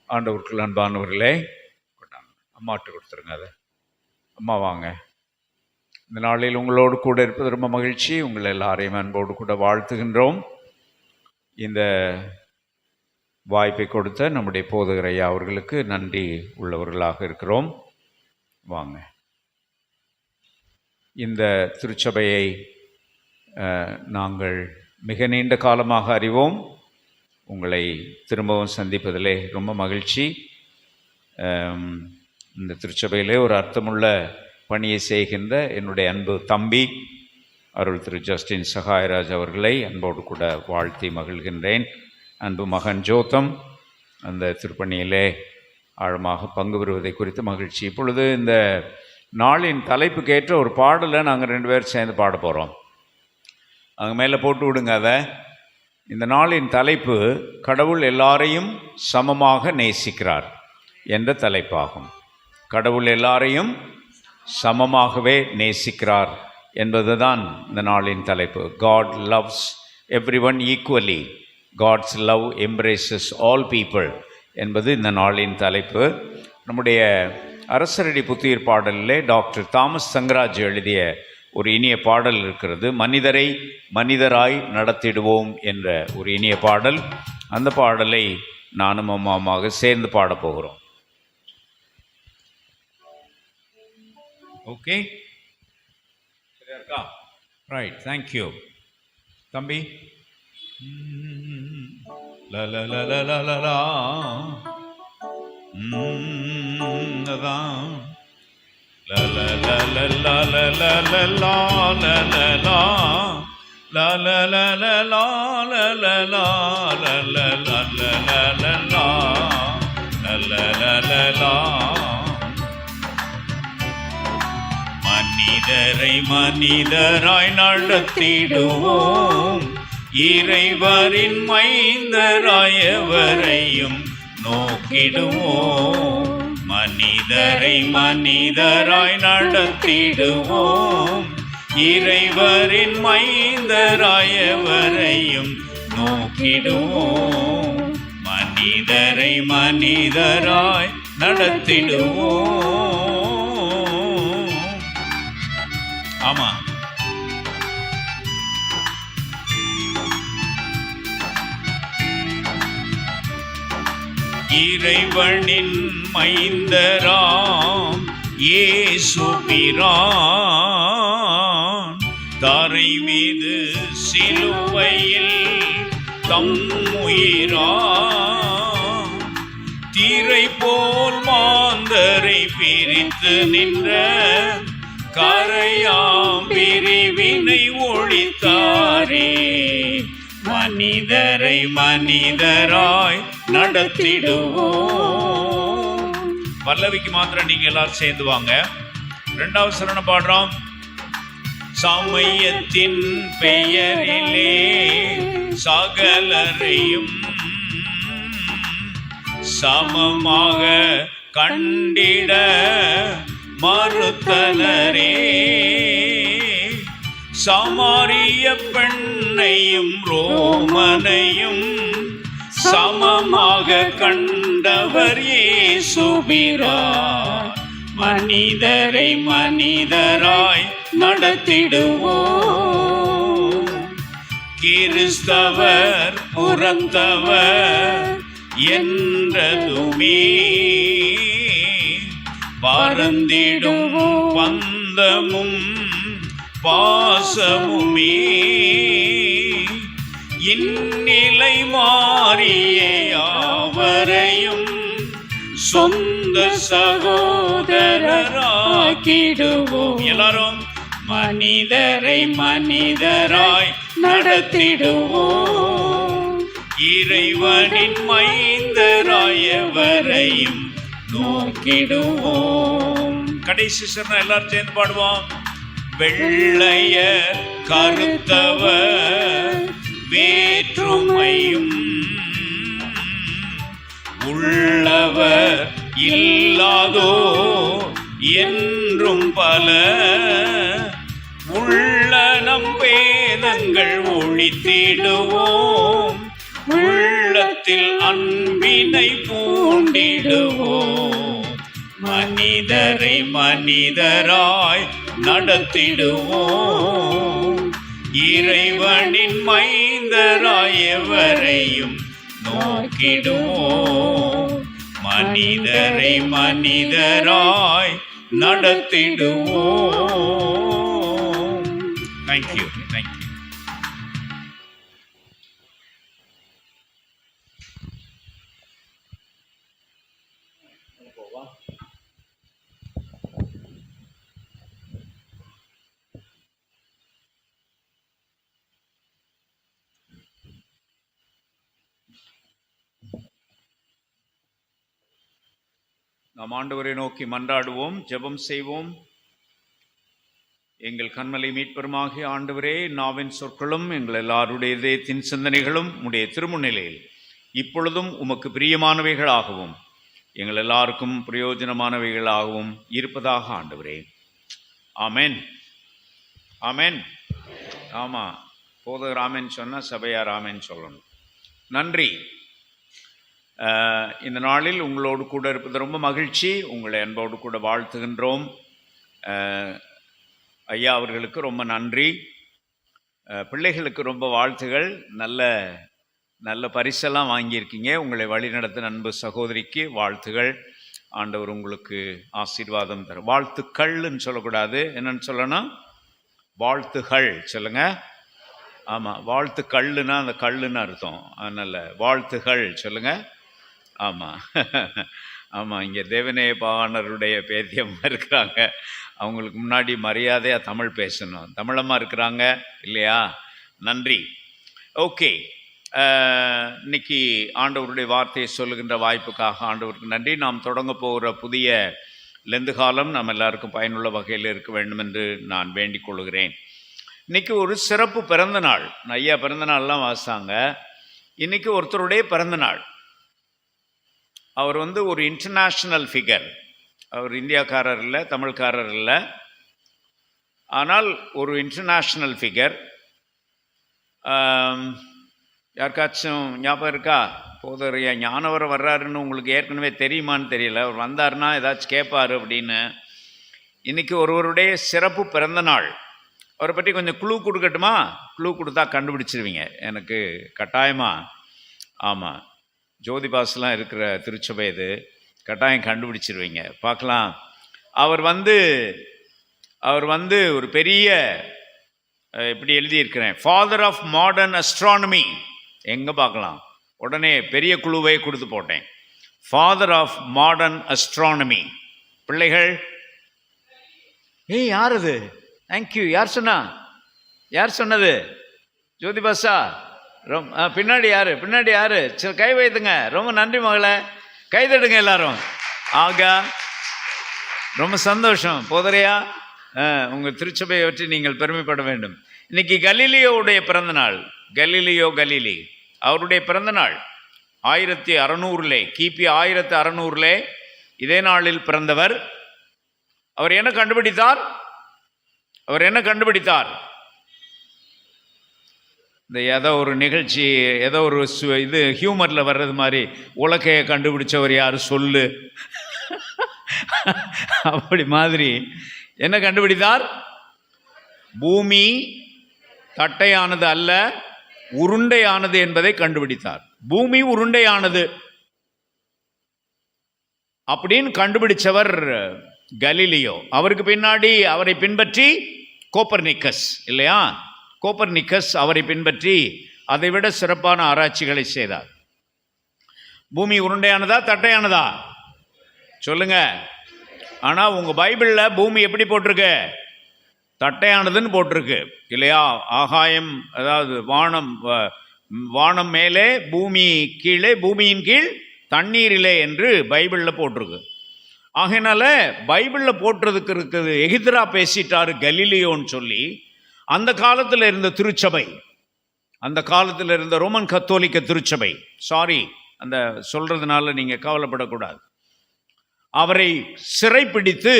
ஆண்டவருக்கு அன்பானவர்களே, அம்மாட்ட கொடுத்துருங்க. அதை அம்மா வாங்க. இந்த நாளில் உங்களோடு கூட இருப்பது ரொம்ப மகிழ்ச்சி. உங்களை எல்லாரையும் அன்போடு கூட வாழ்த்துகின்றோம். இந்த வாய்ப்பை கொடுத்த நம்முடைய போதகர் ஐயா அவர்களுக்கு நன்றி உள்ளவர்களாக இருக்கிறோம். வாங்க. இந்த திருச்சபையை நாங்கள் மிக நீண்ட காலமாக அறிவோம். உங்களை திரும்பவும் சந்திப்பதிலே ரொம்ப மகிழ்ச்சி. இந்த திருச்சபையிலே ஒரு அர்த்தமுள்ள பணியை செய்கின்ற என்னுடைய அன்பு தம்பி அருள் திரு ஜஸ்டின் சகாயராஜ் அவர்களை அன்போடு கூட வாழ்த்தி மகிழ்கின்றேன். அன்பு மகன் ஜோத்தம் அந்த திருப்பணியிலே ஆழமாக பங்கு பெறுவதை குறித்து மகிழ்ச்சி. இப்பொழுது இந்த நாளின் தலைப்புக்கேற்ற ஒரு பாடலை நாங்கள் 2 பேர் சேர்ந்து பாட போகிறோம். அங்கே மேலே போட்டு விடுங்க. அதை இந்த நாளின் தலைப்பு கடவுள் எல்லாரையும் சமமாக நேசிக்கிறார் என்ற தலைப்பாகும். கடவுள் எல்லாரையும் சமமாகவே நேசிக்கிறார் என்பதுதான் இந்த நாளின் தலைப்பு. God loves everyone equally. God's love embraces all people என்பது இந்த நாளின் தலைப்பு. நம்முடைய அரசரடி புத்துயிர் பாடலிலே டாக்டர் தாமஸ் சங்கராஜ் எழுதிய ஒரு இனிய பாடல் இருக்கிறது. மனிதரை மனிதராய் நடத்திடுவோம் என்ற ஒரு இனிய பாடல். அந்த பாடலை நானும் அம்மாவுமாக சேர்ந்து பாடப் போகிறோம். ஓகே, சரியா இருக்கா? ரைட், தேங்க்யூ தம்பி. அதான் மனிதரை மனிதராய் நடத்திடுவோம், இறைவரின் மைந்தராய் எவரையும் நோக்கிடுவோம். மனிதரை மனிதராய் நடத்திடுவோம், இறைவரின் மைந்தராய் எவரையும் நோக்கிடுவோம். மனிதரை மனிதராய் நடத்திடுவோம். ஆமா, இறைவனின் மைந்தராம் இயேசு பிரான் தரை மீது சிலுவையில் தம் உயிரான் தீரை போல் மாந்தரை பிரித்து நின்ற கரையாம் பிரிவினை ஒழித்தாரே. மனிதரை மனிதராய் நடத்திடுவோம். பல்லவிக்கு மாத்திரம் நீங்க எல்லாரும் சேர்ந்து வாங்க. 2வது சரணம் பாடுறோம். சமயத்தின் பெயரிலே சகலரையும் சமமாக கண்டிட மறுத்தனரே. சமாரிய பெண்ணையும் ரோமனையும் சமமாக கண்டவர் இயேசு பிரான். மனிதரை மனிதராய் நடத்திடுவோம். கிறிஸ்தவர் புறந்தவர் என்றதுமே பரந்திடும் பந்தமும் பாசமுமே இந்நிலை மாறிய யாவரையும் சொந்த சகோதரராக்கிடுவோம். எல்லாரும் மனிதரை மனிதராய் நடத்திடுவோம். இறைவனின் மைந்தராய் எவரையும் நோக்கிடுவோம். கடைசி சரணம் எல்லாரும் சேர்ந்து பாடுவோம். வெள்ளைய கருத்தவர் வேற்றுமையும் உள்ளவர் இல்லாதோ என்றும் பல உள்ள நம் வேதங்கள் ஒழித்திடுவோம். உள்ளத்தில் உள்ளத்தில் அன்பினை பூண்டிடுவோம். மனிதரை மனிதராய் நடத்திடுவோம். இறைவனின் மைந்தராய் எவரையும் நோக்கிடுவோம். மனிதரை மனிதராய் நடத்திடுவோம். தேங்க்யூ. தேங்க்யூ. நாம் ஆண்டவரை நோக்கி மன்றாடுவோம், ஜெபம் செய்வோம். எங்கள் கண்மலை மீட்பெருமாகிய ஆண்டவரே, நாவின் சொற்களும் எங்கள் எல்லாருடைய இதயத்தின் சிந்தனைகளும் உடைய திருமுன்னிலையில் இப்பொழுதும் உமக்கு பிரியமானவைகளாகவும் எங்கள் எல்லாருக்கும் பிரயோஜனமானவைகளாகவும் இருப்பதாக ஆண்டவரே. ஆமென். ஆமென். ஆமாம், போதகர் ஆமென் சொன்னால் சபையார் ஆமென் சொல்லணும். நன்றி. இந்த நாளில் உங்களோடு கூட இருப்பது ரொம்ப மகிழ்ச்சி. உங்களை அன்போடு கூட வாழ்த்துகின்றோம். ஐயா அவர்களுக்கு ரொம்ப நன்றி. பிள்ளைகளுக்கு ரொம்ப வாழ்த்துகள். நல்ல நல்ல பரிசெல்லாம் வாங்கியிருக்கீங்க. உங்களை வழிநடத்தின அன்பு சகோதரிக்கு வாழ்த்துகள். ஆண்டவர் உங்களுக்கு ஆசீர்வாதம் தரும். வாழ்த்துக்கள்னு சொல்லக்கூடாது, என்னன்னு சொல்லணும்? வாழ்த்துகள் சொல்லுங்க. ஆமாம், வாழ்த்துக்கள்ளுன்னா அந்த கல்லுன்னு அர்த்தம். அதனால் வாழ்த்துகள் சொல்லுங்க. ஆமாம் ஆமாம். இங்கே தேவநேய பாவாணருடைய பேத்தியம்மா இருக்கிறாங்க. அவங்களுக்கு முன்னாடி மரியாதையாக தமிழ் பேசணும். தமிழம்மா இருக்கிறாங்க இல்லையா? நன்றி. ஓகே, இன்னைக்கு ஆண்டவருடைய வார்த்தையை சொல்லுகின்ற வாய்ப்புக்காக ஆண்டவருக்கு நன்றி. நாம் தொடங்க போகிற புதிய லெந்து காலம் நம்ம எல்லாருக்கும் பயனுள்ள வகையில் இருக்க வேண்டும் என்று நான் வேண்டிக் கொள்கிறேன். இன்றைக்கி ஒரு சிறப்பு பிறந்த நாள். ஐயா பிறந்த நாள்லாம் வாசாங்க. இன்றைக்கி ஒருத்தருடைய பிறந்த நாள். அவர் ஒரு இன்டர்நேஷ்னல் ஃபிகர். அவர் இந்தியாக்காரர் இல்லை, தமிழ்காரர் இல்லை, ஆனால் ஒரு இன்டர்நேஷ்னல் ஃபிகர். யாருக்காச்சும் ஞாபகம் இருக்கா? போதறியா ஞானவரை வர்றாருன்னு உங்களுக்கு ஏற்கனவே தெரியுமான்னு தெரியல. அவர் வந்தார்னா ஏதாச்சும் கேட்பார் அப்படின்னு. இன்றைக்கி ஒருவருடைய சிறப்பு பிறந்த நாள். அவரை பற்றி கொஞ்சம் க்ளூ கொடுக்கட்டுமா? க்ளூ கொடுத்தா கண்டுபிடிச்சிருவீங்க எனக்கு கட்டாயமாக. ஆமாம், ஜோதி பாஸ்லாம் இருக்கிற திருச்சபை இது. கட்டாயம் கண்டுபிடிச்சிருவீங்க. பார்க்கலாம். அவர் ஒரு பெரிய, எப்படி எழுதியிருக்கிறேன், ஃபாதர் ஆஃப் மாடர்ன் அஸ்ட்ரானமி. எங்கே பார்க்கலாம்? உடனே பெரிய குழுவை கொடுத்து போட்டேன். Father of modern astronomy. பிள்ளைகள், யார் அது? தேங்க்யூ. யார் சொன்னா? யார் சொன்னது? ஜோதி பாஸா? பின்னாடி யாரு? பின்னாடி யாரு? சரி, கை வைத்துங்க. ரொம்ப நன்றி மகளே, கைதடுங்க எல்லாரும். ஆகா, ரொம்ப சந்தோஷம். போதரையா, உங்கள் திருச்சபையை பற்றி நீங்கள் பெருமைப்பட வேண்டும். இன்னைக்கு கலீலியோவுடைய பிறந்த நாள். கலீலியோ கலீலி அவருடைய பிறந்த நாள் 1600 கிபி 1600 இதே நாளில் பிறந்தவர். அவர் என்ன கண்டுபிடித்தார்? இந்த ஏதோ ஒரு நிகழ்ச்சி, ஏதோ ஒரு இது ஹியூமரில் வர்றது மாதிரி, உலக்கையை கண்டுபிடிச்சவர் யார் சொல்லு அப்படி மாதிரி என்ன கண்டுபிடித்தார்? பூமி தட்டையானது அல்ல, உருண்டையானது என்பதை கண்டுபிடித்தார். பூமி உருண்டையானது அப்படின்னு கண்டுபிடிச்சவர் கலீலியோ. அவருக்கு பின்னாடி அவரை பின்பற்றி கோப்பர்னிக்கஸ் இல்லையா? கோப்பர்னிக்கஸ் அவரை பின்பற்றி அதைவிட சிறப்பான ஆராய்ச்சிகளை செய்தார். பூமி உருண்டையானதா தட்டையானதா சொல்லுங்க. ஆனால் உங்கள் பைபிளில் பூமி எப்படி போட்டிருக்கு? தட்டையானதுன்னு போட்டிருக்கு இல்லையா? ஆகாயம், அதாவது வானம் மேலே, பூமி கீழே, பூமியின் கீழ் தண்ணீரிலே என்று பைபிளில் போட்டிருக்கு. ஆகையினால பைபிளில் போட்டுறதுக்கு இருக்குது. எகித்ரா பேசிட்டாரு கலீலியோன்னு சொல்லி அந்த காலத்தில் இருந்த திருச்சபை, அந்த காலத்தில் இருந்த ரோமன் கத்தோலிக்க திருச்சபை, சாரி அந்த சொல்றதுனால நீங்கள் கவலைப்படக்கூடாது, அவரை சிறைப்பிடித்து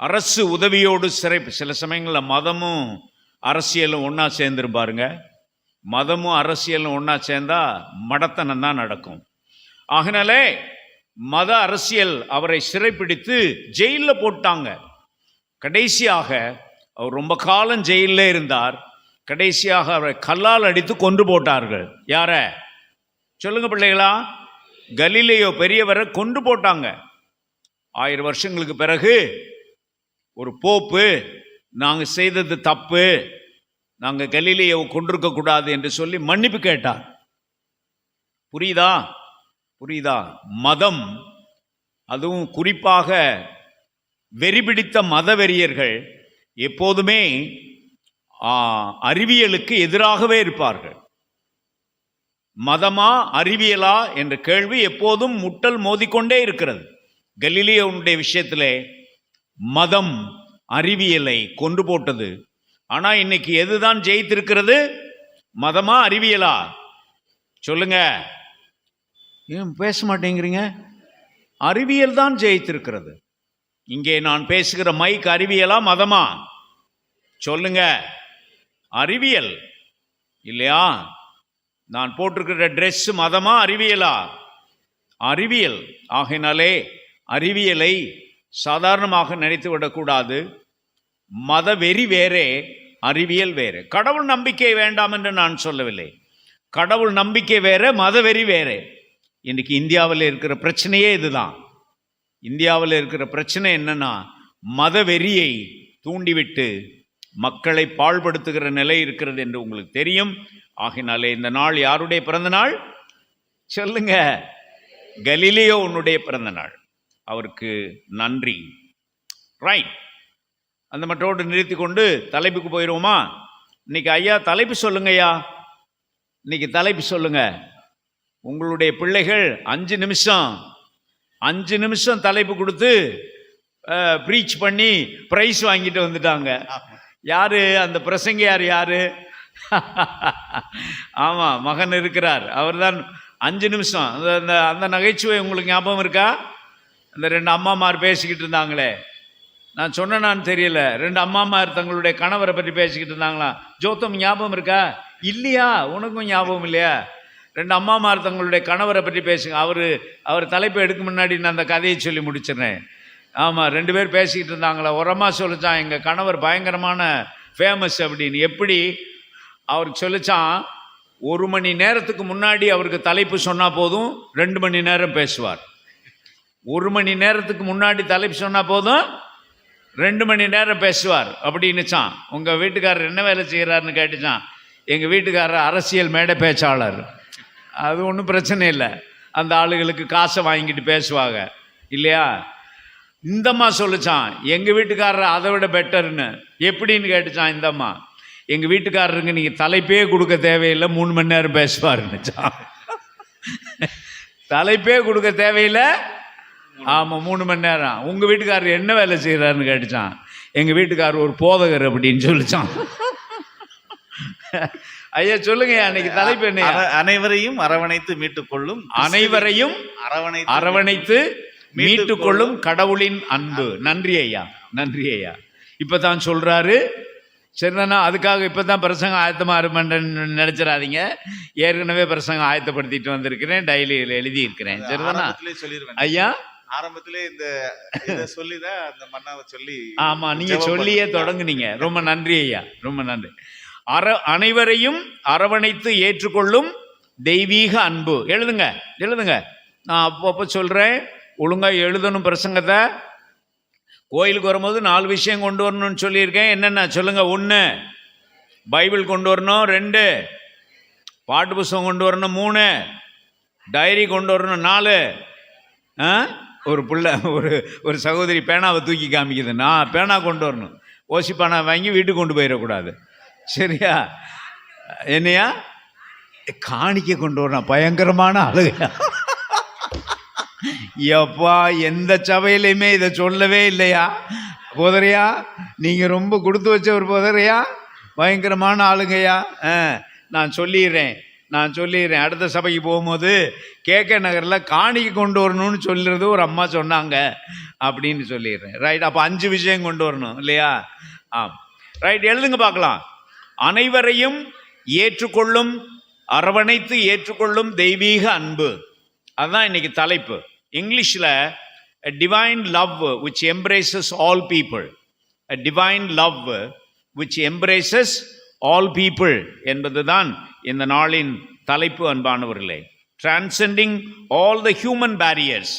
அரசு உதவியோடு சில சமயங்களில் மதமும் அரசியலும் ஒன்றா சேர்ந்துருப்பாருங்க. மதமும் அரசியலும் ஒன்றா சேர்ந்தா மடத்தனம் தான் நடக்கும். ஆகினாலே மத அரசியல் அவரை சிறைப்பிடித்து ஜெயிலில் போட்டாங்க. கடைசியாக அவர் ரொம்ப காலம் ஜெயிலில் இருந்தார். கடைசியாக அவரை கல்லால் அடித்து கொன்று போட்டார்கள். யார சொல்லுங்க பிள்ளைகளா? கலிலேயோ பெரியவரை கொண்டு போட்டாங்க. 1000 வருஷங்களுக்கு பிறகு ஒரு போப்பு நாங்கள் செய்தது தப்பு, நாங்கள் கலிலேயோ கொண்டிருக்க கூடாது என்று சொல்லி மன்னிப்பு கேட்டார். புரியுதா? புரியுதா? மதம், அதுவும் குறிப்பாக வெறிபிடித்த மதவெறியர்கள் எப்போதுமே அறிவியலுக்கு எதிராகவே இருப்பார்கள். மதமா அறிவியலா என்ற கேள்வி எப்போதும் முட்டல் மோதிக்கொண்டே இருக்கிறது. கலிலேயோனுடைய விஷயத்திலே மதம் அறிவியலை கொண்டு போட்டது. ஆனா இன்னைக்கு எதுதான் ஜெயித்திருக்கிறது? மதமா அறிவியலா? சொல்லுங்க. ஏன் பேச மாட்டேங்கிறீங்க? அறிவியல் தான் ஜெயித்திருக்கிறது. இங்கே நான் பேசுகிற மைக் அறிவியலா மதமா? சொல்லுங்க. அறிவியல் இல்லையா? நான் போட்டிருக்கிற ட்ரெஸ் மதமா அறிவியலா? அறிவியல். ஆகையினாலே அறிவியலை சாதாரணமாக நினைத்து விடக்கூடாது. மத வெறி வேறே, அறிவியல் வேறு. கடவுள் நம்பிக்கை வேண்டாம் என்று நான் சொல்லவில்லை. கடவுள் நம்பிக்கை வேற, மத வெறி வேறே. இன்னைக்கு இந்தியாவில் இருக்கிற பிரச்சனையே இதுதான். இந்தியாவில் இருக்கிற பிரச்சனை என்னன்னா, மத வெறியை தூண்டிவிட்டு மக்களை பாழ்படுத்துகிற நிலை இருக்கிறது என்று உங்களுக்கு தெரியும். ஆகினாலே இந்த நாள் யாருடைய பிறந்த நாள்? சொல்லுங்க. கலிலேயோ உன்னுடைய பிறந்த நாள். அவருக்கு நன்றி. ரைட். அந்த மற்றோடு நிறுத்தி கொண்டு தலைப்புக்கு போயிடுவோமா? இன்னைக்கு ஐயா தலைப்பு சொல்லுங்க. ஐயா இன்னைக்கு தலைப்பு சொல்லுங்க. உங்களுடைய பிள்ளைகள் 5 நிமிஷம் தலைப்பு கொடுத்து ப்ரீச் பண்ணி பிரைஸ் வாங்கிட்டு வந்துட்டாங்க. யாரு அந்த பிரசங்கியார்? யாரு? ஆமா, மகன் இருக்கிறார். அவர் தான் 5 நிமிஷம். அந்த நகைச்சுவை உங்களுக்கு ஞாபகம் இருக்கா? அந்த 2 அம்மாமார் பேசிக்கிட்டு இருந்தாங்களே, நான் சொன்னான்னு தெரியல, 2 அம்மாமார் தங்களுடைய கணவரை பற்றி பேசிக்கிட்டு இருந்தாங்களா? ஜோத்தம் ஞாபகம் இருக்கா? இல்லையா? உனக்கும் ஞாபகம் இல்லையா? 2 அம்மாமார் தங்களுடைய கணவரை பற்றி பேசுங்க. அவர் தலைப்பை எடுக்க முன்னாடி நான் அந்த கதையை சொல்லி முடிச்சிடுறேன். ஆமாம், 2 பேர் பேசிக்கிட்டு இருந்தாங்களா. ஒரு அம்மா சொல்லிச்சான், எங்கள் கணவர் பயங்கரமான ஃபேமஸ் அப்படின்னு. எப்படி? அவருக்கு சொல்லிச்சான், 1 மணி நேரத்துக்கு முன்னாடி அவருக்கு தலைப்பு சொன்னால் போதும் 2 மணி நேரம் பேசுவார். 1 மணி நேரத்துக்கு முன்னாடி தலைப்பு சொன்னால் போதும் 2 மணி நேரம் பேசுவார் அப்படின்னுச்சான். உங்கள் வீட்டுக்காரர் என்ன வேலை செய்கிறாருன்னு கேட்டுச்சான். எங்கள் வீட்டுக்காரர் அரசியல் மேடை பேச்சாளர். அது ஒன்றும் பிரச்சனை இல்லை, அந்த ஆளுகளுக்கு காசை வாங்கிட்டு பேசுவாங்க இல்லையா? இந்தம்மா சொல்லிச்சான், எங்கள் வீட்டுக்காரர் அதை விட பெட்டர்னு. எப்படின்னு கேட்டுச்சான் இந்தம்மா. எங்கள் வீட்டுக்காரருக்கு நீங்கள் தலைப்பே கொடுக்க தேவையில்லை, 3 மணி நேரம் பேசுவாருன்னுச்சான். தலைப்பே கொடுக்க தேவையில்லை, ஆமாம் 3 மணி நேரம். உங்கள் வீட்டுக்காரர் என்ன வேலை செய்கிறாருன்னு கேட்டுச்சான். எங்கள் வீட்டுக்காரர் ஒரு போதகர் அப்படின்னு சொல்லிச்சான். ஐயா சொல்லுங்க, அன்னைக்கு தலைப்பு என்ன? அனைவரையும் அரவணைத்து மீட்டுக்கொள்ளும், அனைவரையும் அரவணைத்து மீட்டுக்கொள்ளும் கடவுளின் அன்பு. நன்றி ஐயா, நன்றி ஐயா. இப்பதான் சொல்றாரு. சரிதானா? அதுக்காக இப்பதான் பிரசங்கம் ஆயத்தமா இருப்பேன்னு நினைச்சிடாதீங்க. ஏற்கனவே பிரசங்கம் ஆயத்தப்படுத்திட்டு வந்திருக்கிறேன், டைரியில் எழுதி இருக்கிறேன். சரிதானா ஐயா? ஆரம்பத்திலே இந்த சொல்லிதான் அந்த மன்னாவை சொல்லி. ஆமா, நீங்க சொல்லியே தொடங்குனீங்க. ரொம்ப நன்றி ஐயா, ரொம்ப நன்றி. அனைவரையும் அரவணைத்து ஏற்றுக்கொள்ளும் தெய்வீக அன்பு. எழுதுங்க எழுதுங்க, நான் அப்பப்போ சொல்றேன், ஒழுங்கா எழுதணும் பிரசங்கத்தை. கோயிலுக்கு வரும்போது 4 விஷயம் கொண்டு வரணும்னு சொல்லியிருக்கேன். என்னென்ன சொல்லுங்க? 1 பைபிள் கொண்டு வரணும், 2 பாட்டு புஸ்தகம் கொண்டு வரணும், 3 டைரி கொண்டு வரணும், 4 ஒரு பிள்ளை ஒரு சகோதரி பேனாவை தூக்கி காமிக்குது, நான் பேனா கொண்டு வரணும். ஓசி பேனா வாங்கி வீட்டுக்கு கொண்டு போயிடக்கூடாது. சரியா? என்னையா காணிக்க கொண்டு வரணும். பயங்கரமான ஆளுங்க. எப்பா, எந்த சபையிலையுமே இதை சொல்லவே இல்லையா போதரையா? நீங்க ரொம்ப கொடுத்து வச்ச ஒரு போதரையா, பயங்கரமான ஆளுங்கய்யா. நான் சொல்லிடுறேன். அடுத்த சபைக்கு போகும்போது கேகே நகரில் காணிக்க கொண்டு வரணும்னு சொல்லுறது ஒரு அம்மா சொன்னாங்க அப்படின்னு சொல்லிடுறேன். ரைட். அப்போ 5 விஷயம் கொண்டு வரணும் இல்லையா? ரைட், எழுதுங்க பார்க்கலாம். அனைவரையும் ஏற்றுக்கொள்ளும், அரவணைத்து ஏற்றுக்கொள்ளும் தெய்வீக அன்பு. அதுதான் இன்னைக்கு தலைப்பு. இங்கிலீஷில் a divine love which embraces all people. A divine love which embraces all people என்பதுதான் இந்த நாளின் தலைப்பு. அன்பானவர்களே, transcending all the human barriers.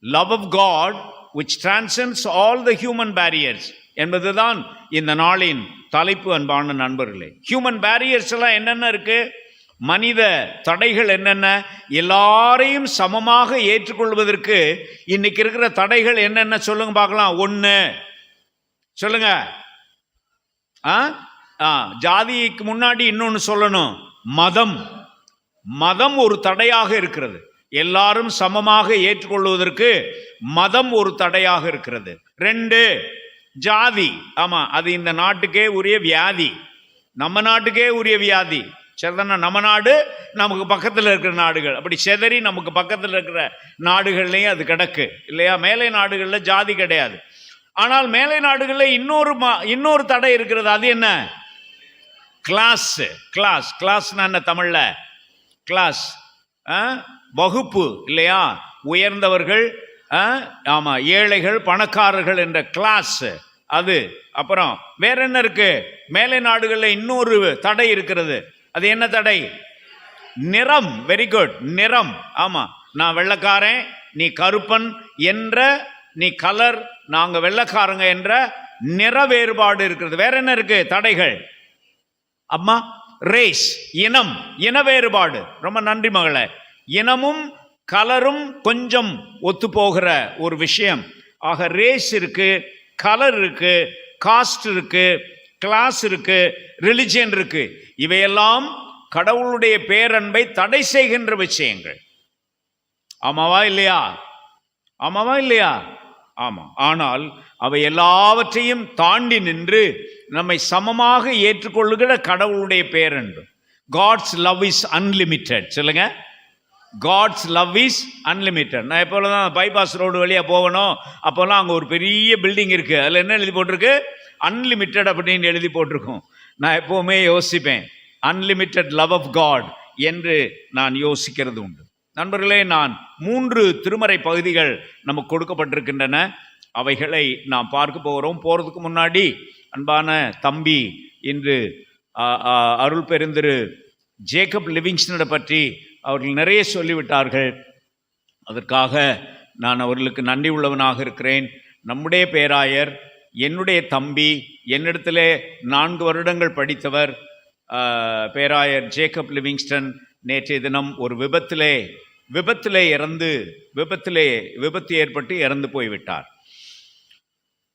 Love of God which transcends all the human barriers என்பதுதான் இந்த நாளின் தலைப்பு. அன்பான நண்பர்களே, ஹியூமன் பேரியர்ஸ் எல்லாம் என்னென்ன இருக்கு? மனித தடைகள் என்னென்ன? எல்லாரையும் சமமாக ஏற்றுக்கொள்வதற்கு இன்னைக்கு இருக்கிற தடைகள் என்னென்ன சொல்லுங்க பார்க்கலாம். ஒன்று சொல்லுங்க. ஜாதிக்கு முன்னாடி இன்னொன்னு சொல்லணும். மதம். மதம் ஒரு தடையாக இருக்கிறது. எல்லாரும் சமமாக ஏற்றுக்கொள்வதற்கு மதம் ஒரு தடையாக இருக்கிறது. 2, ஜாதி. ஆமா, அது இந்த நாட்டுக்கே உரிய வியாதி, நம்ம நாட்டுக்கே உரிய வியாதி. சரிதானே? நம்ம நாடு, நமக்கு பக்கத்தில் இருக்கிற நாடுகள், அப்படி செதறி நமக்கு பக்கத்தில் இருக்கிற நாடுகள்லையும் அது கிடக்கு இல்லையா? மேலை நாடுகளில் ஜாதி கிடையாது. ஆனால் மேலை நாடுகளில் இன்னொரு தடை இருக்கிறது. அது என்ன? கிளாஸ். கிளாஸ். கிளாஸ்னா என்ன தமிழ்ல? கிளாஸ், வகுப்பு இல்லையா? உயர்ந்தவர்கள், ஆமா, ஏழைகள், பணக்காரர்கள் என்ற கிளாஸ் அது. அப்புறம் வேற என்ன இருக்கு? மேலை நாடுகளில் இன்னொரு தடை இருக்கிறது. அது என்ன தடை? நிறம். வெரி குட், நிறம். ஆமா, நான் வெள்ளைக்காரன், நீ கருப்பன் என்ற, நீ கலர், நாங்க வெள்ளைக்காரங்க என்ற நிற வேறுபாடு இருக்கிறது. வேற என்ன இருக்கு தடைகள்? அம்மா, ரேஸ், இனம், இன வேறுபாடு. ரொம்ப நன்றி மகளே. இனமும் கலரும் கொஞ்சம் ஒத்து போகிற ஒரு விஷயம். ஆக ரேஸ் இருக்கு, கலர் இருக்கு, காஸ்ட் இருக்கு, கிளாஸ் இருக்கு, ரிலிஜியன் இருக்கு. இவையெல்லாம் கடவுளுடைய பேரன்பை தடை செய்கின்ற விஷயங்கள். ஆமாவா இல்லையா? ஆமாவா இல்லையா? ஆமா. ஆனால் அவை எல்லாவற்றையும் தாண்டி நின்று நம்மை சமமாக ஏற்றுக்கொள்ளுகிற கடவுளுடைய பேரன்பு. God's love is unlimited. சொல்லுங்க, காட்ஸ் லவ் இஸ் அன்லிமிட்டெட். நான் எப்போல்லாம் பைபாஸ் ரோடு வழியாக போகணும், அப்போல்லாம் அங்கே ஒரு பெரிய பில்டிங் இருக்குது. அதில் என்ன எழுதி போட்டிருக்கு? அன்லிமிட்டெட் அப்படின்னு எழுதி போட்டிருக்கோம். நான் எப்போவுமே யோசிப்பேன், அன்லிமிட்டெட் லவ் ஆஃப் காட் என்று நான் யோசிக்கிறது உண்டு. நண்பர்களே, நான் 3 திருமறை பகுதிகள் நமக்கு கொடுக்கப்பட்டிருக்கின்றன. அவைகளை நாம் பார்க்க போகிறோம். போகிறதுக்கு முன்னாடி அன்பான தம்பி இன்று அருள் பெருந்திரு ஜேக்கப் லிவிங்ஸ்டனை பற்றி அவர்கள் நிறைய சொல்லிவிட்டார்கள். அதற்காக நான் அவர்களுக்கு நன்றி உள்ளவனாக இருக்கிறேன். நம்முடைய பேராயர், என்னுடைய தம்பி, என்னிடத்திலே 4 வருடங்கள் படித்தவர் பேராயர் ஜேக்கப் லிவிங்ஸ்டன் நேற்றைய தினம் ஒரு விபத்திலே விபத்து ஏற்பட்டு இறந்து போய்விட்டார்.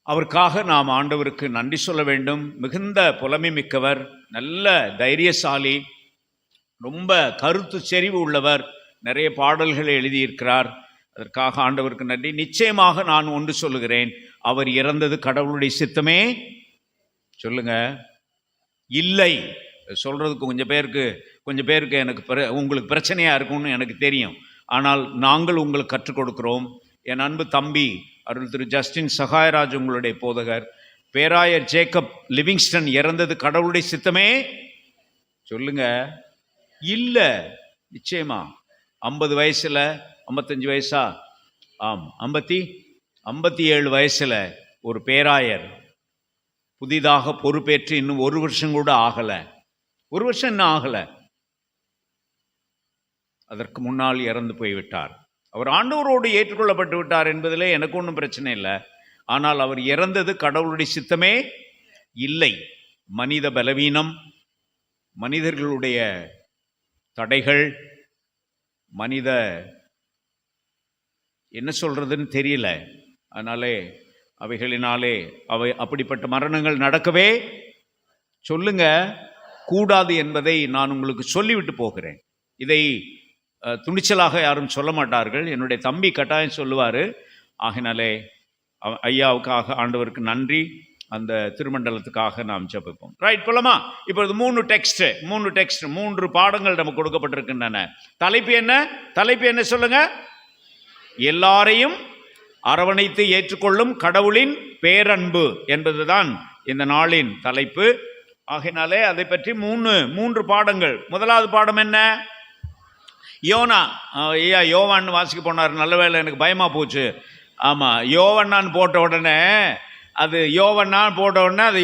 அவருக்காக நாம் ஆண்டவருக்கு நன்றி சொல்ல வேண்டும். மிகுந்த புலமை மிக்கவர், நல்ல தைரியசாலி, ரொம்ப கருத்து செறிவு உள்ளவர், நிறைய பாடல்களை எழுதியிருக்கிறார். அதற்காக ஆண்டவருக்கு நன்றி. நிச்சயமாக நான் ஒன்று சொல்லுகிறேன், அவர் இறந்தது கடவுளுடைய சித்தமே. சொல்லுங்க, இல்லை. சொல்றதுக்கு கொஞ்சம் பேருக்கு எனக்கு உங்களுக்கு பிரச்சனையா இருக்கும்னு எனக்கு தெரியும். ஆனால் நாங்கள் உங்களுக்கு கற்றுக் கொடுக்கிறோம். என் அன்பு தம்பி அருள் திரு ஜஸ்டின் சகாயராஜ் உங்களுடைய போதகர், பேராயர் ஜேக்கப் லிவிங்ஸ்டன் இறந்தது கடவுளுடைய சித்தமே. சொல்லுங்க, இல்ல. நிச்சயமா 50 வயசுல, 55 வயசா? ஆம், 57 வயசுல ஒரு பேராயர் புதிதாக பொறுப்பேற்று இன்னும் 1 வருஷம் கூட ஆகல. 1 வருஷம் இன்னும் ஆகல. அதற்கு முன்னால் இறந்து போய்விட்டார். அவர் ஆண்டவரோடு ஏற்றுக்கொள்ளப்பட்டு விட்டார் என்பதிலே எனக்கு ஒன்றும் பிரச்சனை இல்லை. ஆனால் அவர் இறந்தது கடவுளுடைய சித்தமே இல்லை. மனித பலவீனம், மனிதர்களுடைய தடைகள், மனித என்ன சொல்றதுன்னு தெரியல. அதனாலே அவைகளினாலே அப்படிப்பட்ட மரணங்கள் நடக்கவே சொல்லுங்க கூடாது என்பதை நான் உங்களுக்கு சொல்லிவிட்டு போகிறேன். இதை துணிச்சலாக யாரும் சொல்ல மாட்டார்கள். என்னுடைய தம்பி கட்டாயம் சொல்லுவார். ஆகினாலே ஐயாவுக்காக ஆண்டவருக்கு நன்றி. அந்த திருமண்டலத்துக்காக நாம் ஜெபிப்போம். ரைட், போலாமா? இப்பொழுது 3 டெக்ஸ்ட் 3 பாடங்கள் நமக்கு கொடுக்கப்பட்டிருக்கின்றன. தலைப்பு என்ன சொல்லுங்க? எல்லாரையும் அரவணைத்து ஏற்றுக்கொள்ளும் கடவுளின் பேரன்பு என்பதுதான் இந்த நாளின் தலைப்பு. ஆகையினாலே அதை பற்றி மூன்று பாடங்கள். முதலாவது பாடம் என்ன? யோனா. ஐயா யோவான்னு வாசிக்க போனார், நல்ல வேளை எனக்கு பயமாக போச்சு. ஆமாம், யோவண்ணான்னு போட்ட உடனே அது யோவண்ணான்னு போட்ட உடனே அது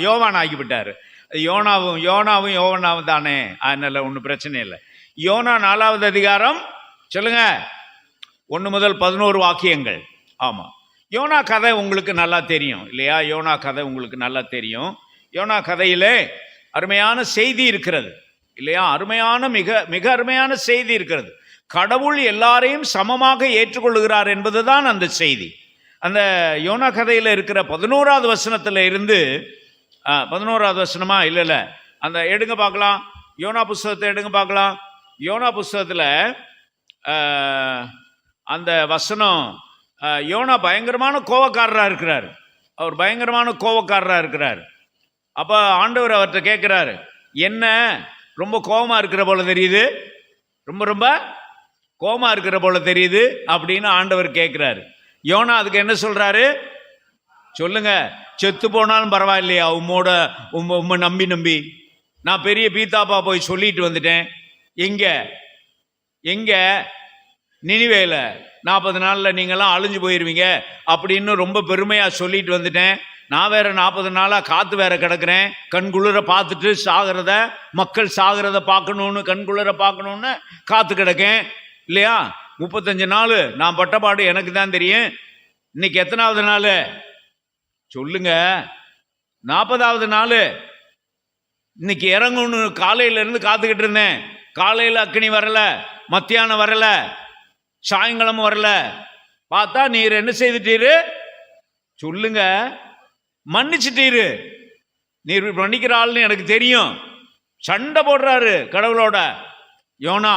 யோவான் ஆக்கிவிட்டார். யோனாவும் யோவண்ணாவும் தானே, அதனால ஒன்றும் பிரச்சனை இல்லை. யோனா 4வது அதிகாரம் சொல்லுங்க, 1 முதல் 11 வாக்கியங்கள். ஆமாம், யோனா கதை உங்களுக்கு நல்லா தெரியும் இல்லையா? யோனா கதை உங்களுக்கு நல்லா தெரியும். யோனா கதையிலே அருமையான செய்தி இருக்கிறது இல்லையா? மிக அருமையான செய்தி இருக்கிறது. கடவுள் எல்லாரையும் சமமாக ஏற்றுக்கொள்ளுகிறார் என்பதுதான் அந்த செய்தி. அந்த யோனா கதையில் இருக்கிற 11வது வசனத்தில் இருந்து 11வது வசனமா இல்லை, அந்த எடுங்க பார்க்கலாம், யோனா புஸ்தகத்தை எடுங்க பார்க்கலாம். யோனா புஸ்தகத்தில் அந்த வசனம், யோனா பயங்கரமான கோவக்காரராக இருக்கிறார். அவர் பயங்கரமான கோவக்காரராக இருக்கிறார். அப்போ ஆண்டவர் அவர்கிட்ட கேட்குறாரு, என்ன ரொம்ப கோபமாக இருக்கிற போல தெரியுது, ரொம்ப கோபமாக இருக்கிற போல தெரியுது அப்படின்னு ஆண்டவர் கேட்குறாரு. யோனா அதுக்கு என்ன சொல்கிறாரு சொல்லுங்க? செத்து போனாலும் பரவாயில்லையா, உம்மை நம்பி நான் பெரிய பீத்தாப்பா போய் சொல்லிட்டு வந்துட்டேன். எங்க நினிவேல 40 நாளில் நீங்கள்லாம் அழிஞ்சு போயிடுவீங்க அப்படின்னு ரொம்ப பெருமையாக சொல்லிட்டு வந்துட்டேன். நான் வேற 40 நாளாக காற்று வேற கிடக்கிறேன். கண்குளிர பார்த்துட்டு மக்கள் சாகிறத பார்க்கணுன்னு, கண்குளிர பார்க்கணுன்னு காத்து கிடக்கேன் இல்லையா? 35 நாள் நான் பட்டப்பாடு எனக்கு தான் தெரியும். இன்னைக்கு எத்தனாவது நாள் சொல்லுங்க? 40வது நாள். இன்னைக்கு இறங்கணும்னு காலையிலேருந்து காத்துக்கிட்டு இருந்தேன். காலையில் அக்கினி வரல, மத்தியானம் வரல, சாயங்காலம் வரல. பார்த்தா நீர் என்ன செய்துட்டீரு சொல்லுங்க? மன்னிச்சிட்டீரு. நீர் மன்னிக்கிற ஆள்னு எனக்கு தெரியும். சண்டை போடுறாரு கடவுளோட யோனா.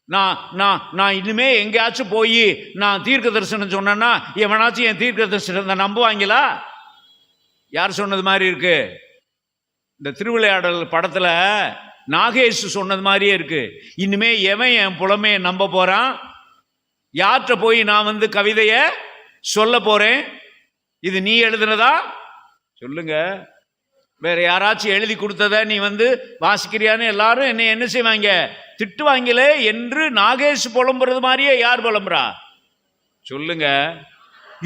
நான் இனிமே எங்கேயாச்சும் போய் நான் தீர்க்க தரிசனம் சொன்னேன்னா எவனாச்சும் என் தீர்க்க தரிசனத்தை நம்புவாங்களா? யார் சொன்னது மாதிரி இருக்கு? இந்த திருவிளையாடல் படத்துல நாகேஷ் சொன்னது மாதிரியே இருக்கு. இனிமே எவன் என் புலமையை நம்ப போறான்? யார்கிட்ட போய் நான் கவிதைய சொல்ல போறேன்? இது நீ எழுதுனதா சொல்லுங்க? வேற யாராச்சும் எழுதி கொடுத்தத நீ வாசிக்கிறியான்னு எல்லாரும் என்ன செய்வாங்க? திட்டுவாங்களே என்று நாகேஷ் புலம்புறது மாதிரியே யார் புலம்புறா சொல்லுங்க?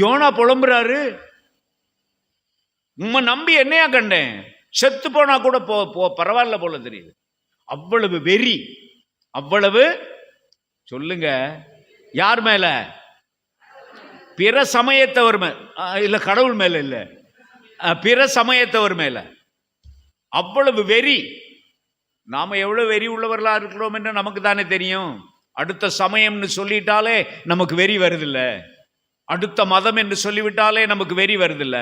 யோனா புலம்புறாரு. உம்மை நம்பி என்னையா கண்டேன், செத்து போனா கூட பரவாயில்ல போல தெரியுது. அவ்வளவு வெறி, அவ்வளவு சொல்லுங்க. யார் மேல? பிற சமயத்தவர் மேல இல்ல, கடவுள் மேல இல்ல, பிற சமயத்தவர் மேல அவ்வளவு வெறி. நாம எவ்வளவு வெறி உள்ளவர்களா இருக்கிறோம் என்று நமக்கு தானே தெரியும். அடுத்த சமயம்னு சொல்லிட்டாலே நமக்கு வெறி வருதில்ல, அடுத்த மதம் என்று சொல்லிவிட்டாலே நமக்கு வெறி வருதில்ல.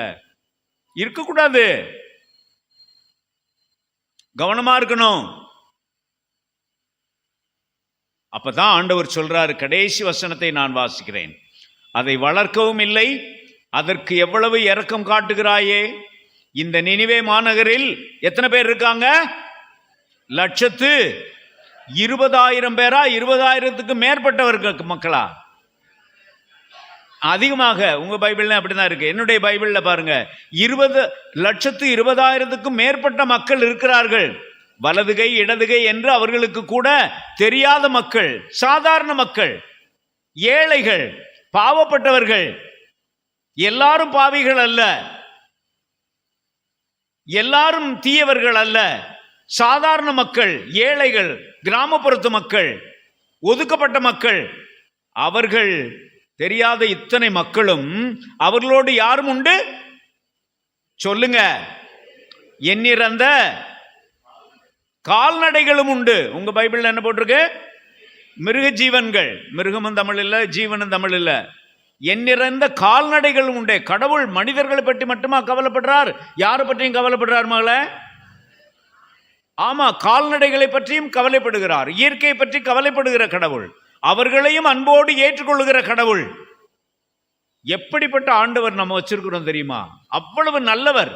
இருக்கக்கூடாது, கவனமா இருக்கணும். அப்பதான் ஆண்டவர் சொல்றாரு, கடைசி வசனத்தை நான் வாசிக்கிறேன். அதை வளர்க்கவும் இல்லை, அதற்கு எவ்வளவு இரக்கம் காட்டுகிறாயே. இந்த நினிவே மாநகரில் எத்தனை பேர் இருக்காங்க? 120,000 பேரா? 20,000க்கு மேற்பட்டவர்கள் மக்களா? அதிகமாக. உங்க பைபிள்ல அப்படிதான் இருக்கு. என்னுடைய பைபிள்ல பாருங்க, 20,20,000க்கும் மேற்பட்ட மக்கள் இருக்கிறார்கள். வலதுகை இடதுகை என்று அவர்களுக்கு கூட தெரியாத மக்கள், சாதாரண மக்கள், ஏழைகள், பாவப்பட்டவர்கள். எல்லாரும் பாவிகள் அல்ல, எல்லாரும் தீயவர்கள் அல்ல. சாதாரண மக்கள், ஏழைகள், கிராமப்புறத்து மக்கள், ஒதுக்கப்பட்ட மக்கள். அவர்கள் தெரியாத இத்தனை மக்களும் அவர்களோடு யாரும் உண்டு சொல்லுங்க? எண்ணிறந்த கால்நடைகளும் உண்டு. உங்க பைபிள்ல என்ன போட்டிருக்கு? மிருக ஜீவன்கள். மிருகமும் தமிழ் இல்ல, ஜீவனும் தமிழ் இல்ல. எண்ணிறந்த கால்நடைகளும் உண்டு. கடவுள் மனிதர்களை பற்றி மட்டுமா கவலைப்படுறார்? யாரை பற்றியும் கவலைப்படுறார் மகளே? ஆமா, கால்நடைகளை பற்றியும் கவலைப்படுகிறார். இயற்கையை பற்றி கவலைப்படுகிற கடவுள், அவர்களையும் அன்போடு ஏற்றுக்கொள்ளுகிற கடவுள். எப்படிப்பட்ட ஆண்டவர் நம்ம வச்சிருக்கிறோம் தெரியுமா? அவ்வளவு நல்லவர்.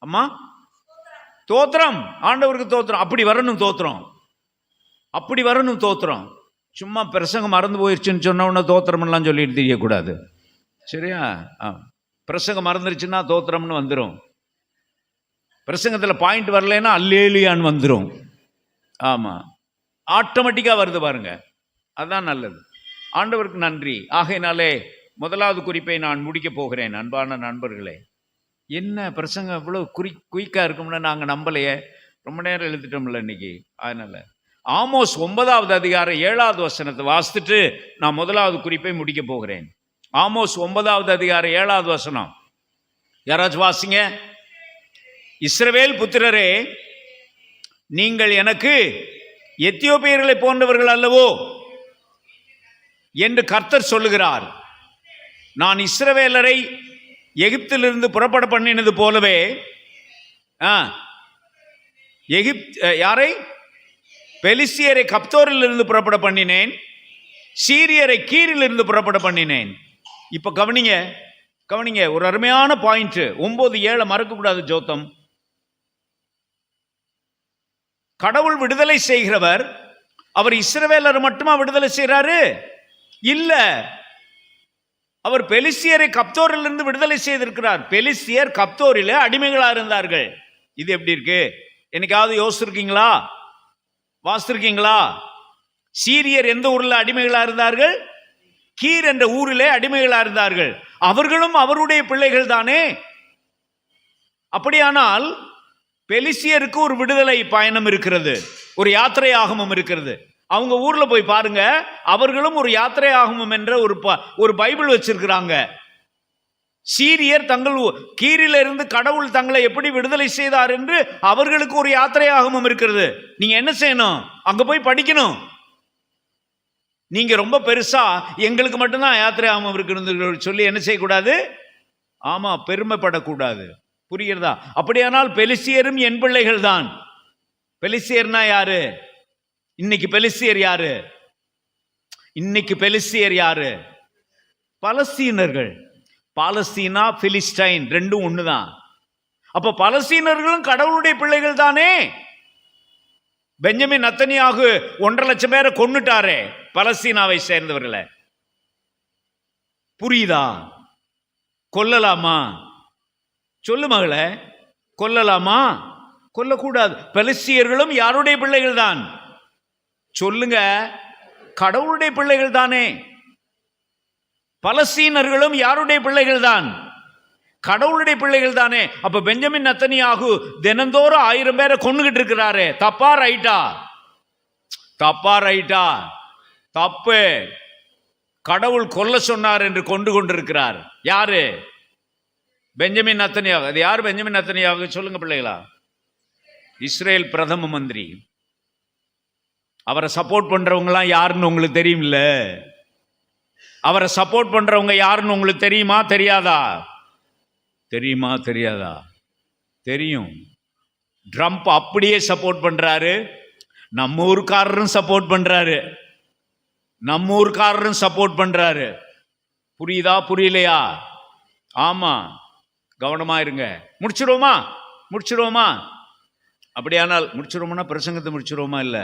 அம்மா தோத்திரம், ஆண்டவருக்கு தோத்திரம். அப்படி வரணும் தோத்திரம், அப்படி வரணும் தோத்திரம். சும்மா பிரசங்கம் மறந்து போயிடுச்சுன்னு சொன்ன உடனே தோத்திரம் எல்லாம் சொல்லிட்டு தெரியக்கூடாது. சரியா? பிரசங்கம் மறந்துருச்சுன்னா தோத்திரம்னு வந்துடும். பிரசங்கத்தில் பாயிண்ட் வரலைன்னா அல்லேலியான்னு வந்துடும். ஆமாம், ஆட்டோமேட்டிக்காக வருது பாருங்க. அதுதான் நல்லது. ஆண்டவருக்கு நன்றி. ஆகையினாலே முதலாவது குறிப்பை நான் முடிக்கப் போகிறேன். அன்பான நண்பர்களே, என்ன பிரசங்கம் இவ்வளோ குயிக்காக இருக்கும்னு நாங்கள் நம்பலையே. ரொம்ப நேரம் எழுதிட்டோம்ல இன்னைக்கு. அதனால் ஆமோஸ் 9வது அதிகாரம் 7வது வசனத்தை வாசித்துட்டு நான் முதலாவது குறிப்பை முடிக்க போகிறேன். ஆமோஸ் 9வது அதிகாரம் 7வது வசனம். யாராச்சும் வாசிங்க. இஸ்ரவேல் புத்திரரே, நீங்கள் எனக்கு எத்தியோப்பியர்களை போன்றவர்கள் அல்லவோ என்று கர்த்தர் சொல்லுகிறார். நான் இஸ்ரவேலரை எகிப்திலிருந்து புறப்பட பண்ணினது போலவே யாரை? பெலிஸ்தியரை கப்தோரிலிருந்து புறப்பட பண்ணினேன், சீரியரை கீரிலிருந்து புறப்பட பண்ணினேன். இப்ப கவனிங்க, ஒரு அருமையான பாயிண்ட். 9:7 மறக்கக்கூடாது. ஜோத்தம், கடவுள் விடுதலை செய்கிறவர். அவர் இஸ்ரவேலர் மட்டுமா விடுதலை செய்கிறாரு? இல்ல, அவர் பெலிஸ்தியரை கப்தோரிலிருந்து விடுதலை செய்திருக்கிறார். பெலிஸ்தியர் கப்தோரில அடிமைகளா இருந்தார்கள். இது எப்படி இருக்கு? என்னைக்காவது யோசிச்சிருக்கீங்களா? வாசித்திருக்கீங்களா? சீரியர் எந்த ஊர்ல அடிமைகளா இருந்தார்கள்? கீர் என்ற ஊரிலே அடிமைகளா இருந்தார்கள். அவர்களும் அவருடைய பிள்ளைகள் தானே. அப்படியானால் பெலிஸ்தியருக்கு ஒரு விடுதலை பயணம் இருக்கிறது, ஒரு யாத்திரை ஆகமம் இருக்கிறது. அவங்க ஊர்ல போய் பாருங்க, அவர்களும் ஒரு யாத்திரை ஆகமம் என்ற ஒரு பைபிள் வச்சிருக்கிறாங்க. சீரியர் தங்கள் கீரிலிருந்து கடவுள் தங்களை எப்படி விடுதலை செய்தார் என்று அவர்களுக்கு ஒரு யாத்திரை ஆகமம் இருக்கிறது. நீங்க என்ன செய்யணும்? அங்க போய் படிக்கணும். நீங்க ரொம்ப பெருசா எங்களுக்கு மட்டும்தான் யாத்திரை ஆகமம் இருக்குன்னு சொல்லி என்ன செய்யக்கூடாது? ஆமா, பெருமைப்படக்கூடாது. புரிகிறதா? அப்படியானால் பெலிஸ்தியரும் என் பிள்ளைகள் தான். பெலிஸ்தியர்னா யாரு? இன்னைக்கு பெலிஸ்தியர் யாரு? இன்னைக்கு பெலிஸ்தியர் யாரு? பலஸ்தீனர்கள். பாலஸ்தீனா, பிலிஸ்டைன் ரெண்டும் ஒண்ணுதான். அப்ப பலஸ்தீனர்களும் கடவுளுடைய பிள்ளைகள் தானே. பெஞ்சமின் நத்தனியாகு 1.5 லட்சம் பேரை கொன்னுட்டாரே பலஸ்தீனாவை சேர்ந்தவர்களை. புரியுதா? கொல்லலாமா? சொல்லு மகளே, கொல்லலாமா? கொல்லக்கூடாது. பலஸ்தீனர்களும் யாருடைய பிள்ளைகள் தான்? சொல்லுங்க, கடவுளுடைய பிள்ளைகள் தானே. பலஸ்தீனர்களும் யாருடைய பிள்ளைகள் தான்? கடவுளுடைய பிள்ளைகள் தானே. அப்ப பெஞ்சமின் நத்தனியாகு தினந்தோறும் 1000 பேரை கொன்னுகிட்டு இருக்கிறாரு. தப்பா ரைட்டா? தப்பா ரைட்டா? தப்பு. கடவுள் கொல்ல சொன்னார் என்று கொண்டிருக்கிறார். யாரு? Benjamin Netanyahu. அது யார் பெஞ்சமின் நத்தனியாகு? சொல்லுங்க பிள்ளைகளா. இஸ்ரேல் பிரதம மந்திரி. அவரை சப்போர்ட் பண்றவங்கலாம் யாருன்னு உங்களுக்கு தெரியும்ல? அவரை சப்போர்ட் பண்றவங்க யாருன்னு உங்களுக்கு தெரியுமா தெரியாதா? தெரியுமா தெரியாதா? தெரியும். ட்ரம்ப் அப்படியே சப்போர்ட் பண்றாரு. நம்ம ஊர்க்காரரும் சப்போர்ட் பண்றாரு. நம்ம ஊர்க்காரரும் சப்போர்ட் பண்றாரு. புரியுதா புரியலையா? ஆமா, கவனமா இருங்க. முடிச்சிருவோமா? அப்படியானால் முடிச்சிருவோம்னா பிரசங்கத்தை முடிச்சிருவோமா? இல்ல,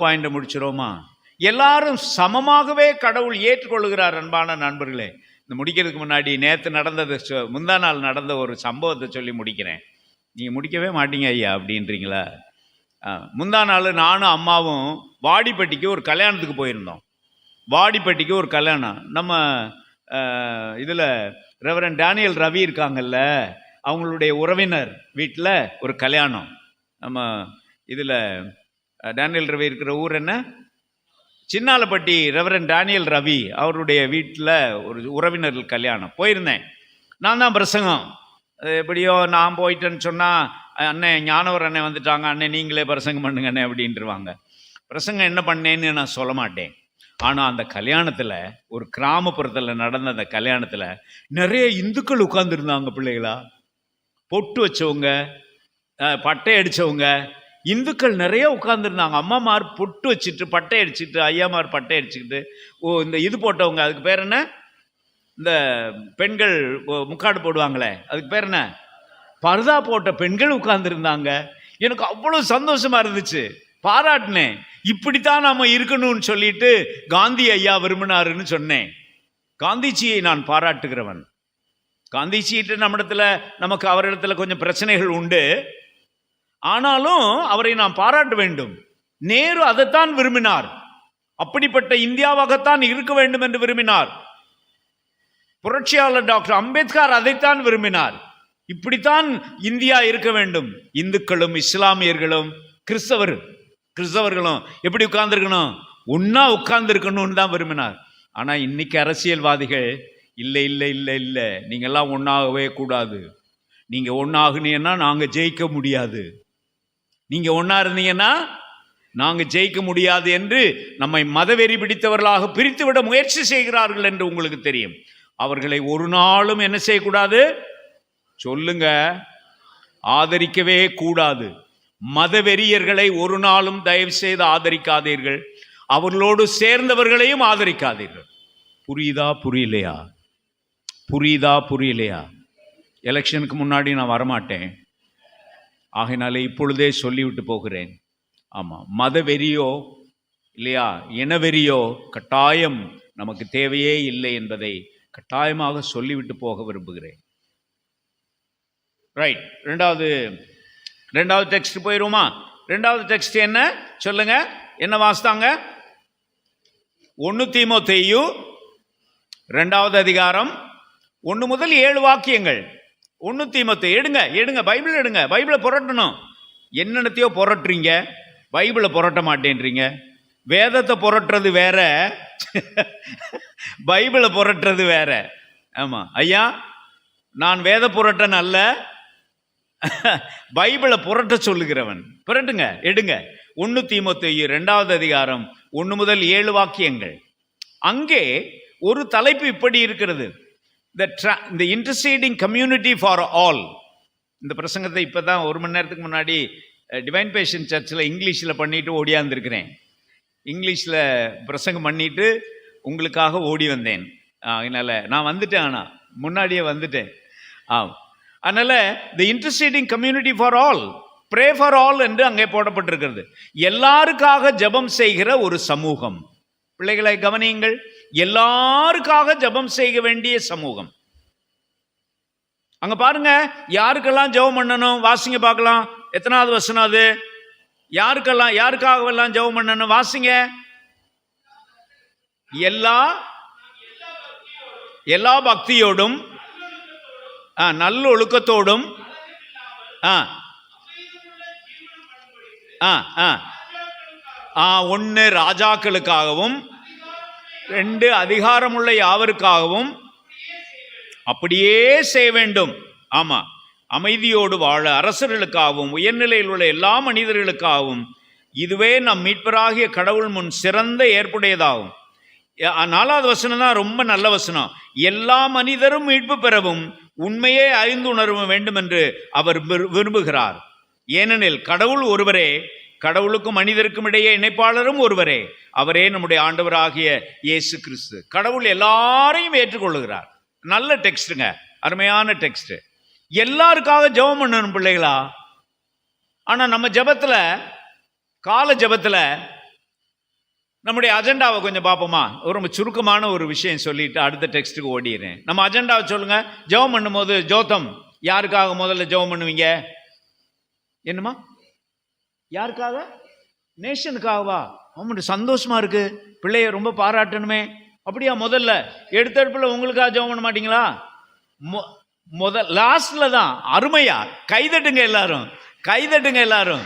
பாயிண்ட முடிச்சிருவோமா? எல்லாரும் சமமாகவே கடவுள் ஏற்றுக்கொள்கிறார். அன்பான நண்பர்களே, இந்த முடிக்கிறதுக்கு முன்னாடி நேற்று நடந்தது, முந்தா நாள் நடந்த ஒரு சம்பவத்தை சொல்லி முடிக்கிறேன். நீங்கள் முடிக்கவே மாட்டீங்க ஐயா அப்படின்றீங்களா? முந்தா நாள் நானும் அம்மாவும் வாடிப்பட்டிக்கு ஒரு கல்யாணத்துக்கு போயிருந்தோம். வாடிப்பட்டிக்கு ஒரு கல்யாணம். நம்ம இதில் ரெவரண்ட் டேனியல் ரவி இருக்காங்கல்ல, அவங்களுடைய உறவினர் வீட்டில் ஒரு கல்யாணம். நம்ம இதில் டேனியல் ரவி இருக்கிற ஊர் என்ன? சின்னாலப்பட்டி. ரெவரண்ட் டேனியல் ரவி அவருடைய வீட்டில் ஒரு உறவினர்கள் கல்யாணம் போயிருந்தேன். நான் தான் பிரசங்கம். எப்படியோ நான் போயிட்டேன்னு சொன்னால், அண்ணன் ஞானவர் அண்ணன் வந்துட்டாங்க, அண்ணன் நீங்களே பிரசங்கம் பண்ணுங்க அண்ணே அப்படின்ட்டுருவாங்க. பிரசங்கம் என்ன பண்ணேன்னு நான் சொல்ல மாட்டேன். ஆனால் அந்த கல்யாணத்தில், ஒரு கிராமப்புறத்தில் நடந்த அந்த கல்யாணத்தில் நிறைய இந்துக்கள் உட்கார்ந்துருந்தாங்க. பிள்ளைகளா, பொட்டு வச்சவங்க, பட்டை அடித்தவங்க, இந்துக்கள் நிறைய உட்கார்ந்துருந்தாங்க. அம்மாமார் பொட்டு வச்சுட்டு பட்டை அடிச்சுட்டு, ஐயாமார் பட்டை அடிச்சுக்கிட்டு, இந்த இது போட்டவங்க, அதுக்கு பேர் என்ன? இந்த பெண்கள் முக்காடு போடுவாங்களே, அதுக்கு பேர் என்ன? பர்தா போட்ட பெண்கள் உட்கார்ந்துருந்தாங்க. எனக்கு அவ்வளோ சந்தோஷமா இருந்துச்சு, பாராட்டினேன். இப்படித்தான் நாம இருக்கணும்னு சொல்லிட்டு காந்தி ஐயா விரும்பினாருன்னு சொன்னேன். காந்திஜியை நான் பாராட்டுகிறவன். காந்திஜியிட்ட நம்மிடத்துல நமக்கு அவரிடத்துல கொஞ்சம் பிரச்சனைகள் உண்டு. ஆனாலும் அவரை நாம் பாராட்ட வேண்டும். நேரு அதைத்தான் விரும்பினார். அப்படிப்பட்ட இந்தியாவாகத்தான் இருக்க வேண்டும் என்று விரும்பினார். புரட்சியாளர் டாக்டர் அம்பேத்கர் அதைத்தான் விரும்பினார். இப்படித்தான் இந்தியா இருக்க வேண்டும். இந்துக்களும் இஸ்லாமியர்களும் கிறிஸ்தவர்களும் எப்படி உட்கார்ந்துருக்கணும்? ஒன்னா உட்கார்ந்து இருக்கணும்னு தான் விரும்பினார். ஆனா இன்னைக்கு அரசியல்வாதிகள் இல்லை இல்லை இல்லை இல்லை, நீங்கெல்லாம் ஒன்னாகவே கூடாது, நீங்க ஒன்னாகுனீங்கன்னா நாங்க ஜெயிக்க முடியாது, நீங்க ஒன்னா இருந்தீங்கன்னா நாங்க ஜெயிக்க முடியாது என்று நம்மை மதவெறி பிடித்தவர்களாக பிரித்துவிட முயற்சி செய்கிறார்கள் என்று உங்களுக்கு தெரியும். அவர்களை ஒரு நாளும் என்ன செய்யக்கூடாது? சொல்லுங்க, ஆதரிக்கவே கூடாது. மதவெறியர்களை ஒரு நாளும் தயவு செய்து ஆதரிக்காதீர்கள். அவர்களோடு சேர்ந்தவர்களையும் ஆதரிக்காதீர்கள். புரியுதா புரியலையா? புரியுதா புரியலையா? எலெக்ஷனுக்கு முன்னாடி நான் வரமாட்டேன். ஆகையினாலே இப்பொழுதே சொல்லிவிட்டு போகிறேன். ஆமாம், மதவெறியோ இல்லையா இனவெறியோ கட்டாயம் நமக்கு தேவையே இல்லை என்பதை கட்டாயமாக சொல்லிவிட்டு போக விரும்புகிறேன். ரைட், ரெண்டாவது டெக்ஸ்ட் போயிருமா? ரெண்டாவது டெக்ஸ்ட் என்ன சொல்லுங்க, என்ன வாசித்தாங்க? 1 தீமோத்தேயு 2வது அதிகாரம் 1 முதல் 7 வாக்கியங்கள். 1 தீமோத்தேயு எடுங்க, பைபிள் எடுங்க. பைபிளை புரட்டணும். என்னென்னத்தையோ புரட்டுறீங்க, பைபிளை புரட்ட மாட்டேன்றீங்க. வேதத்தை புரட்டுறது வேற, பைபிளை புரட்டுறது வேற. ஆமா ஐயா, நான் வேத புரட்டன் அல்ல, பைபிளை புரட்ட சொல்லுகிறவன். புரட்டுங்க, எடுங்க. 1 தீமோத்தேயு 2வது அதிகாரம் 1 முதல் 7 வாக்கியங்கள். அங்கே ஒரு தலைப்பு இப்படி இருக்கிறது, the interceding community for all. இந்த பிரசங்கத்தை இப்பதான் 1 மணி நேரத்துக்கு முன்னாடி டிவைன் பேஷன் சர்ச்சில் இங்கிலீஷில் பண்ணிட்டு ஓடியாந்துருக்கிறேன். இங்கிலீஷில் பிரசங்கம் பண்ணிட்டு உங்களுக்காக ஓடி வந்தேன். அதனால் நான் வந்துட்டேன், ஆனால் முன்னாடியே வந்துட்டேன். அதனால் the interceding community for all, pray for all என்று அங்கே போடப்பட்டிருக்கிறது. எல்லாருக்காக ஜெபம் செய்கிற ஒரு சமூகம். பிள்ளைகளை கவனியுங்கள், எல்லாருக்காக ஜெபம் செய்ய வேண்டிய சமூகம். அங்க பாருங்க, யாருக்கெல்லாம் ஜெபம் பண்ணணும் வாசிங்க பார்க்கலாம். எத்தனாவது வசனம் அது? யாருக்காகவெல்லாம் ஜெபம் பண்ணணும் வாசிங்க. எல்லா பக்தியோடும் நல்லொழுக்கத்தோடும் 1 ராஜாக்களுக்காகவும் 2 அதிகாரமுள்ள யாவருக்காகவும் அப்படியே செய்ய வேண்டும். ஆமா, அமைதியோடு வாழ அரசர்களுக்காகவும் உயர்நிலையில் உள்ள எல்லா மனிதர்களுக்காகவும் இதுவே நம் மீட்பராகிய கடவுள் முன் சிறந்த ஏற்புடையதாகும். 4வது வசனம் தான் ரொம்ப நல்ல வசனம். எல்லா மனிதரும் மீட்பு பெறவும் உண்மையே அறிந்து உணரவும் வேண்டும் என்று அவர் விரும்புகிறார். ஏனெனில் கடவுள் ஒருவரே, கடவுளுக்கும் மனிதருக்கும் இடையே இணைப்பாளரும் ஒருவரே, அவரே நம்முடைய ஆண்டவராகிய இயேசு கிறிஸ்து. கடவுள் எல்லாரையும் ஏற்றுக்கொள்ளுகிறார். நல்ல டெக்ஸ்டுங்க, அருமையான டெக்ஸ்ட். எல்லாருக்காக ஜெபம் பண்ணணும் பிள்ளைகளா. ஆனா நம்ம ஜெபத்துல, கால ஜெபத்துல நம்முடைய அஜெண்டாவை கொஞ்சம் பார்ப்போமா? ரொம்ப சுருக்கமான ஒரு விஷயம் சொல்லிட்டு அடுத்த டெக்ஸ்ட்டுக்கு ஓடிடுறேன். நம்ம அஜெண்டாவை சொல்லுங்க. ஜெபம் பண்ணும் போது ஜோதம் யாருக்காக முதல்ல ஜெபம் பண்ணுவீங்க? என்னமா? யாருக்காக? நேஷனுக்காகவா? அவனுடைய சந்தோஷமா இருக்கு, பிள்ளைய ரொம்ப பாராட்டணுமே. அப்படியா? முதல்ல எடுத்தடுப்புல உங்களுக்காக ஜெபம் பண்ண மாட்டீங்களா? லாஸ்ட்ல தான். அருமையா, கைதட்டுங்க எல்லாரும், கைதட்டுங்க எல்லாரும்.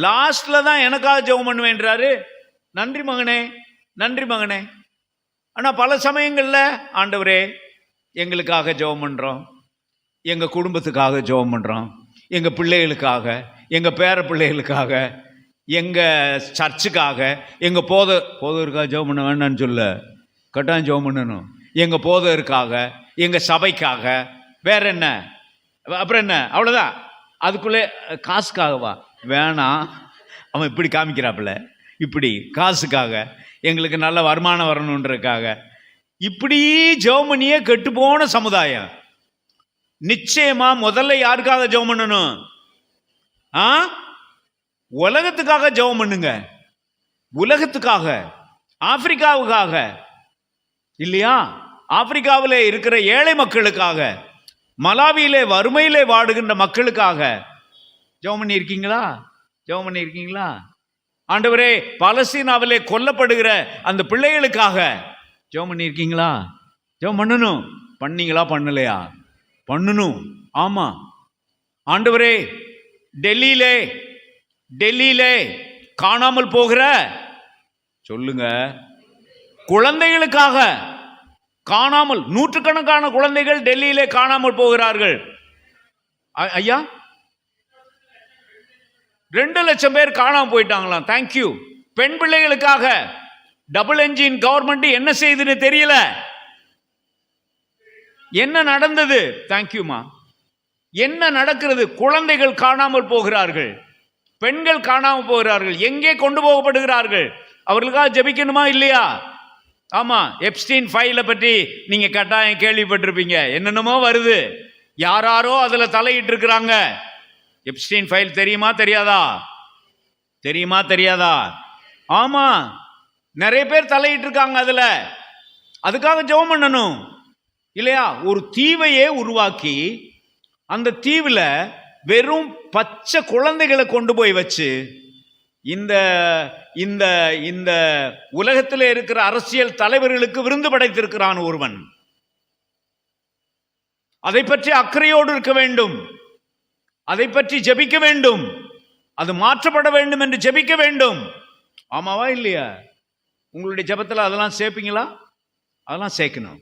லாஸ்ட்ல தான் எனக்காக ஜெபம் பண்ணுவேன்றாரு. நன்றி மகனே, நன்றி மகனே. ஆனா பல சமயங்கள்ல ஆண்டவரே எங்களுக்காக ஜெபம் பண்றோம், எங்க குடும்பத்துக்காக ஜெபம் பண்றோம், எங்க பிள்ளைகளுக்காக, எங்க பேர பிள்ளைகளுக்காக, எங்க சர்ச்சுக்காக, எங்க போதருக்காக ஜெபம் பண்ண வேண்டாம்னு சொல்ல, கட்டாயம் ஜெபம் பண்ணணும். எங்க போதருக்காக, எங்க சபைக்காக, வேற என்ன, அப்புறம் என்ன, அவ்வளோதான். அதுக்குள்ளே காசுக்காகவா? வேணாம். அவன் இப்படி காமிக்கிறாப்புல, இப்படி காசுக்காக, எங்களுக்கு நல்ல வருமானம் வரணுன்றதுக்காக, இப்படி ஜெபம் பண்ணியே கெட்டு போன சமுதாயம். நிச்சயமா முதல்ல யாருக்காக ஜெபம் பண்ணணும்? உலகத்துக்காக ஜெபம் பண்ணுங்க. உலகத்துக்காக, ஆப்பிரிக்காவுக்காக இல்லையா? ஆப்பிரிக்காவில் இருக்கிற ஏழை மக்களுக்காக, மலாவியிலே வறுமையிலே வாடுகின்ற மக்களுக்காக ஜெபம் பண்ணி இருக்கீங்களா? ஜெபம் பண்ணி இருக்கீங்களா? ஆண்டவரே, பாலஸ்தீனாவிலே கொல்லப்படுகிற அந்த பிள்ளைகளுக்காக ஜெபம் பண்ணி இருக்கீங்களா? ஜெபம் பண்ணணும். பண்ணீங்களா? பண்ணலையா? பண்ணணும். ஆமா. ஆண்டவரே, டெல்லியிலே காணாமல் போகிற சொல்லுங்க குழந்தைகளுக்காக காணாமல், நூற்றுக்கணக்கான குழந்தைகள் டெல்லியிலே காணாமல் போகிறார்கள். ஐயா, 2 லட்சம் பேர் காணாமல் போயிட்டாங்களாம். தேங்க்யூ. பெண் பிள்ளைகளுக்காக டபுள் என்ஜின் கவர்மெண்ட் என்ன செய்யுதுன்னு தெரியல. என்ன நடந்தது? தேங்க்யூமா. என்ன நடக்கிறது? குழந்தைகள் காணாமல் போகிறார்கள், பெண்கள் காணாமல் போகிறார்கள். எங்கே கொண்டு போகப்படுகிறார்கள்? அவர்களுக்காக ஜெபிக்கணுமா இல்லையா? ஆமா. எப்ஸ்டீன் ஃபைலை பற்றி நீங்க கட்டாயம் கேள்விப்பட்டிருப்பீங்க. என்னென்னமோ வருது, யாரோ அதுல தலையிட்டு இருக்கிறாங்க. எப்ஸ்டீன் ஃபைல் தெரியுமா தெரியாதா? தெரியுமா தெரியாதா? ஆமா, நிறைய பேர் தலையிட்டு இருக்காங்க அதுல. அதுக்காக ஜெபம் பண்ணணும் இல்லையா? ஒரு தீவையே உருவாக்கி அந்த தீவுல வெறும் பச்சை குழந்தைகளை கொண்டு போய் வச்சு இந்த இந்த இந்த உலகத்தில் இருக்கிற அரசியல் தலைவர்களுக்கு விருந்து படைத்திருக்கிறான் ஒருவன். அதை பற்றி அக்கறையோடு இருக்க வேண்டும், அதை பற்றி ஜெபிக்க வேண்டும், அது மாற்றப்பட வேண்டும் என்று ஜெபிக்க வேண்டும். ஆமாவா இல்லையா? உங்களுடைய ஜெபத்தில் அதெல்லாம் சேர்ப்பீங்களா? அதெல்லாம் சேர்க்கணும்,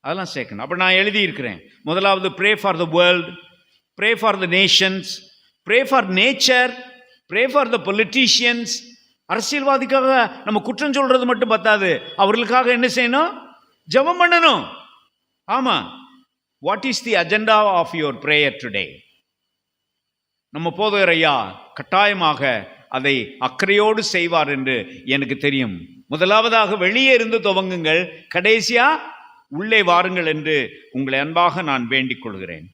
அதெல்லாம் சேர்க்கணும். அப்ப நான் எழுதி இருக்கிறேன். முதலாவது, pray for the world, pray for the nations, pray for nature, pray for the politicians. அரசியல்வாதிக்காக நம்ம குற்றம் சொல்றது மட்டும் பத்தாது, அவர்களுக்காக என்ன செய்யணும்? ஜெபம் பண்ணணும். ஆமா. What is the agenda of your prayer today? நம்ம போதகர் ஐயா கட்டாயமாக அதை அக்கறையோடு செய்வார் என்று எனக்கு தெரியும். முதலாவதாக வெளியே இருந்து துவங்குங்கள், கடைசியா உள்ளே வாருங்கள் என்று உங்களை அன்பாக நான் வேண்டிக் கொள்கிறேன்.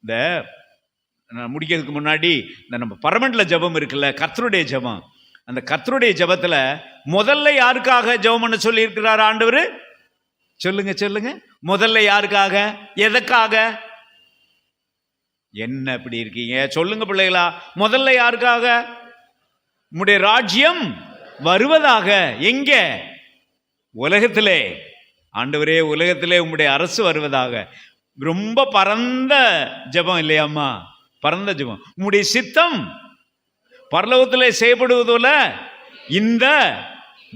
இந்த முடிக்கிறதுக்கு முன்னாடி இந்த நம்ம பரமண்டல ஜெபம் இருக்குல்ல, கர்த்தருடைய ஜெபம், அந்த கர்த்தருடைய ஜெபத்துல முதல்ல யாருக்காக ஜெபம் பண்ண சொல்லி இருக்கிறார் ஆண்டவர்? சொல்லுங்க சொல்லுங்க. முதல்ல யாருக்காக, எதற்காக? என்ன இப்படி இருக்கீங்க? சொல்லுங்க பிள்ளைகளா. முதல்ல யாருக்காக? உம்முடைய ராஜ்யம் வருவதாக. எங்க? உலகத்திலே. ஆண்டவரே, உலகத்திலே உம்முடைய அரசு வருவதாக. ரொம்ப பரந்த ஜெபம் இல்லையாம்மா? பரந்த ஜெபம். உம்முடைய சித்தம் பரலோகத்திலே செய்யப்படுவதுல இந்த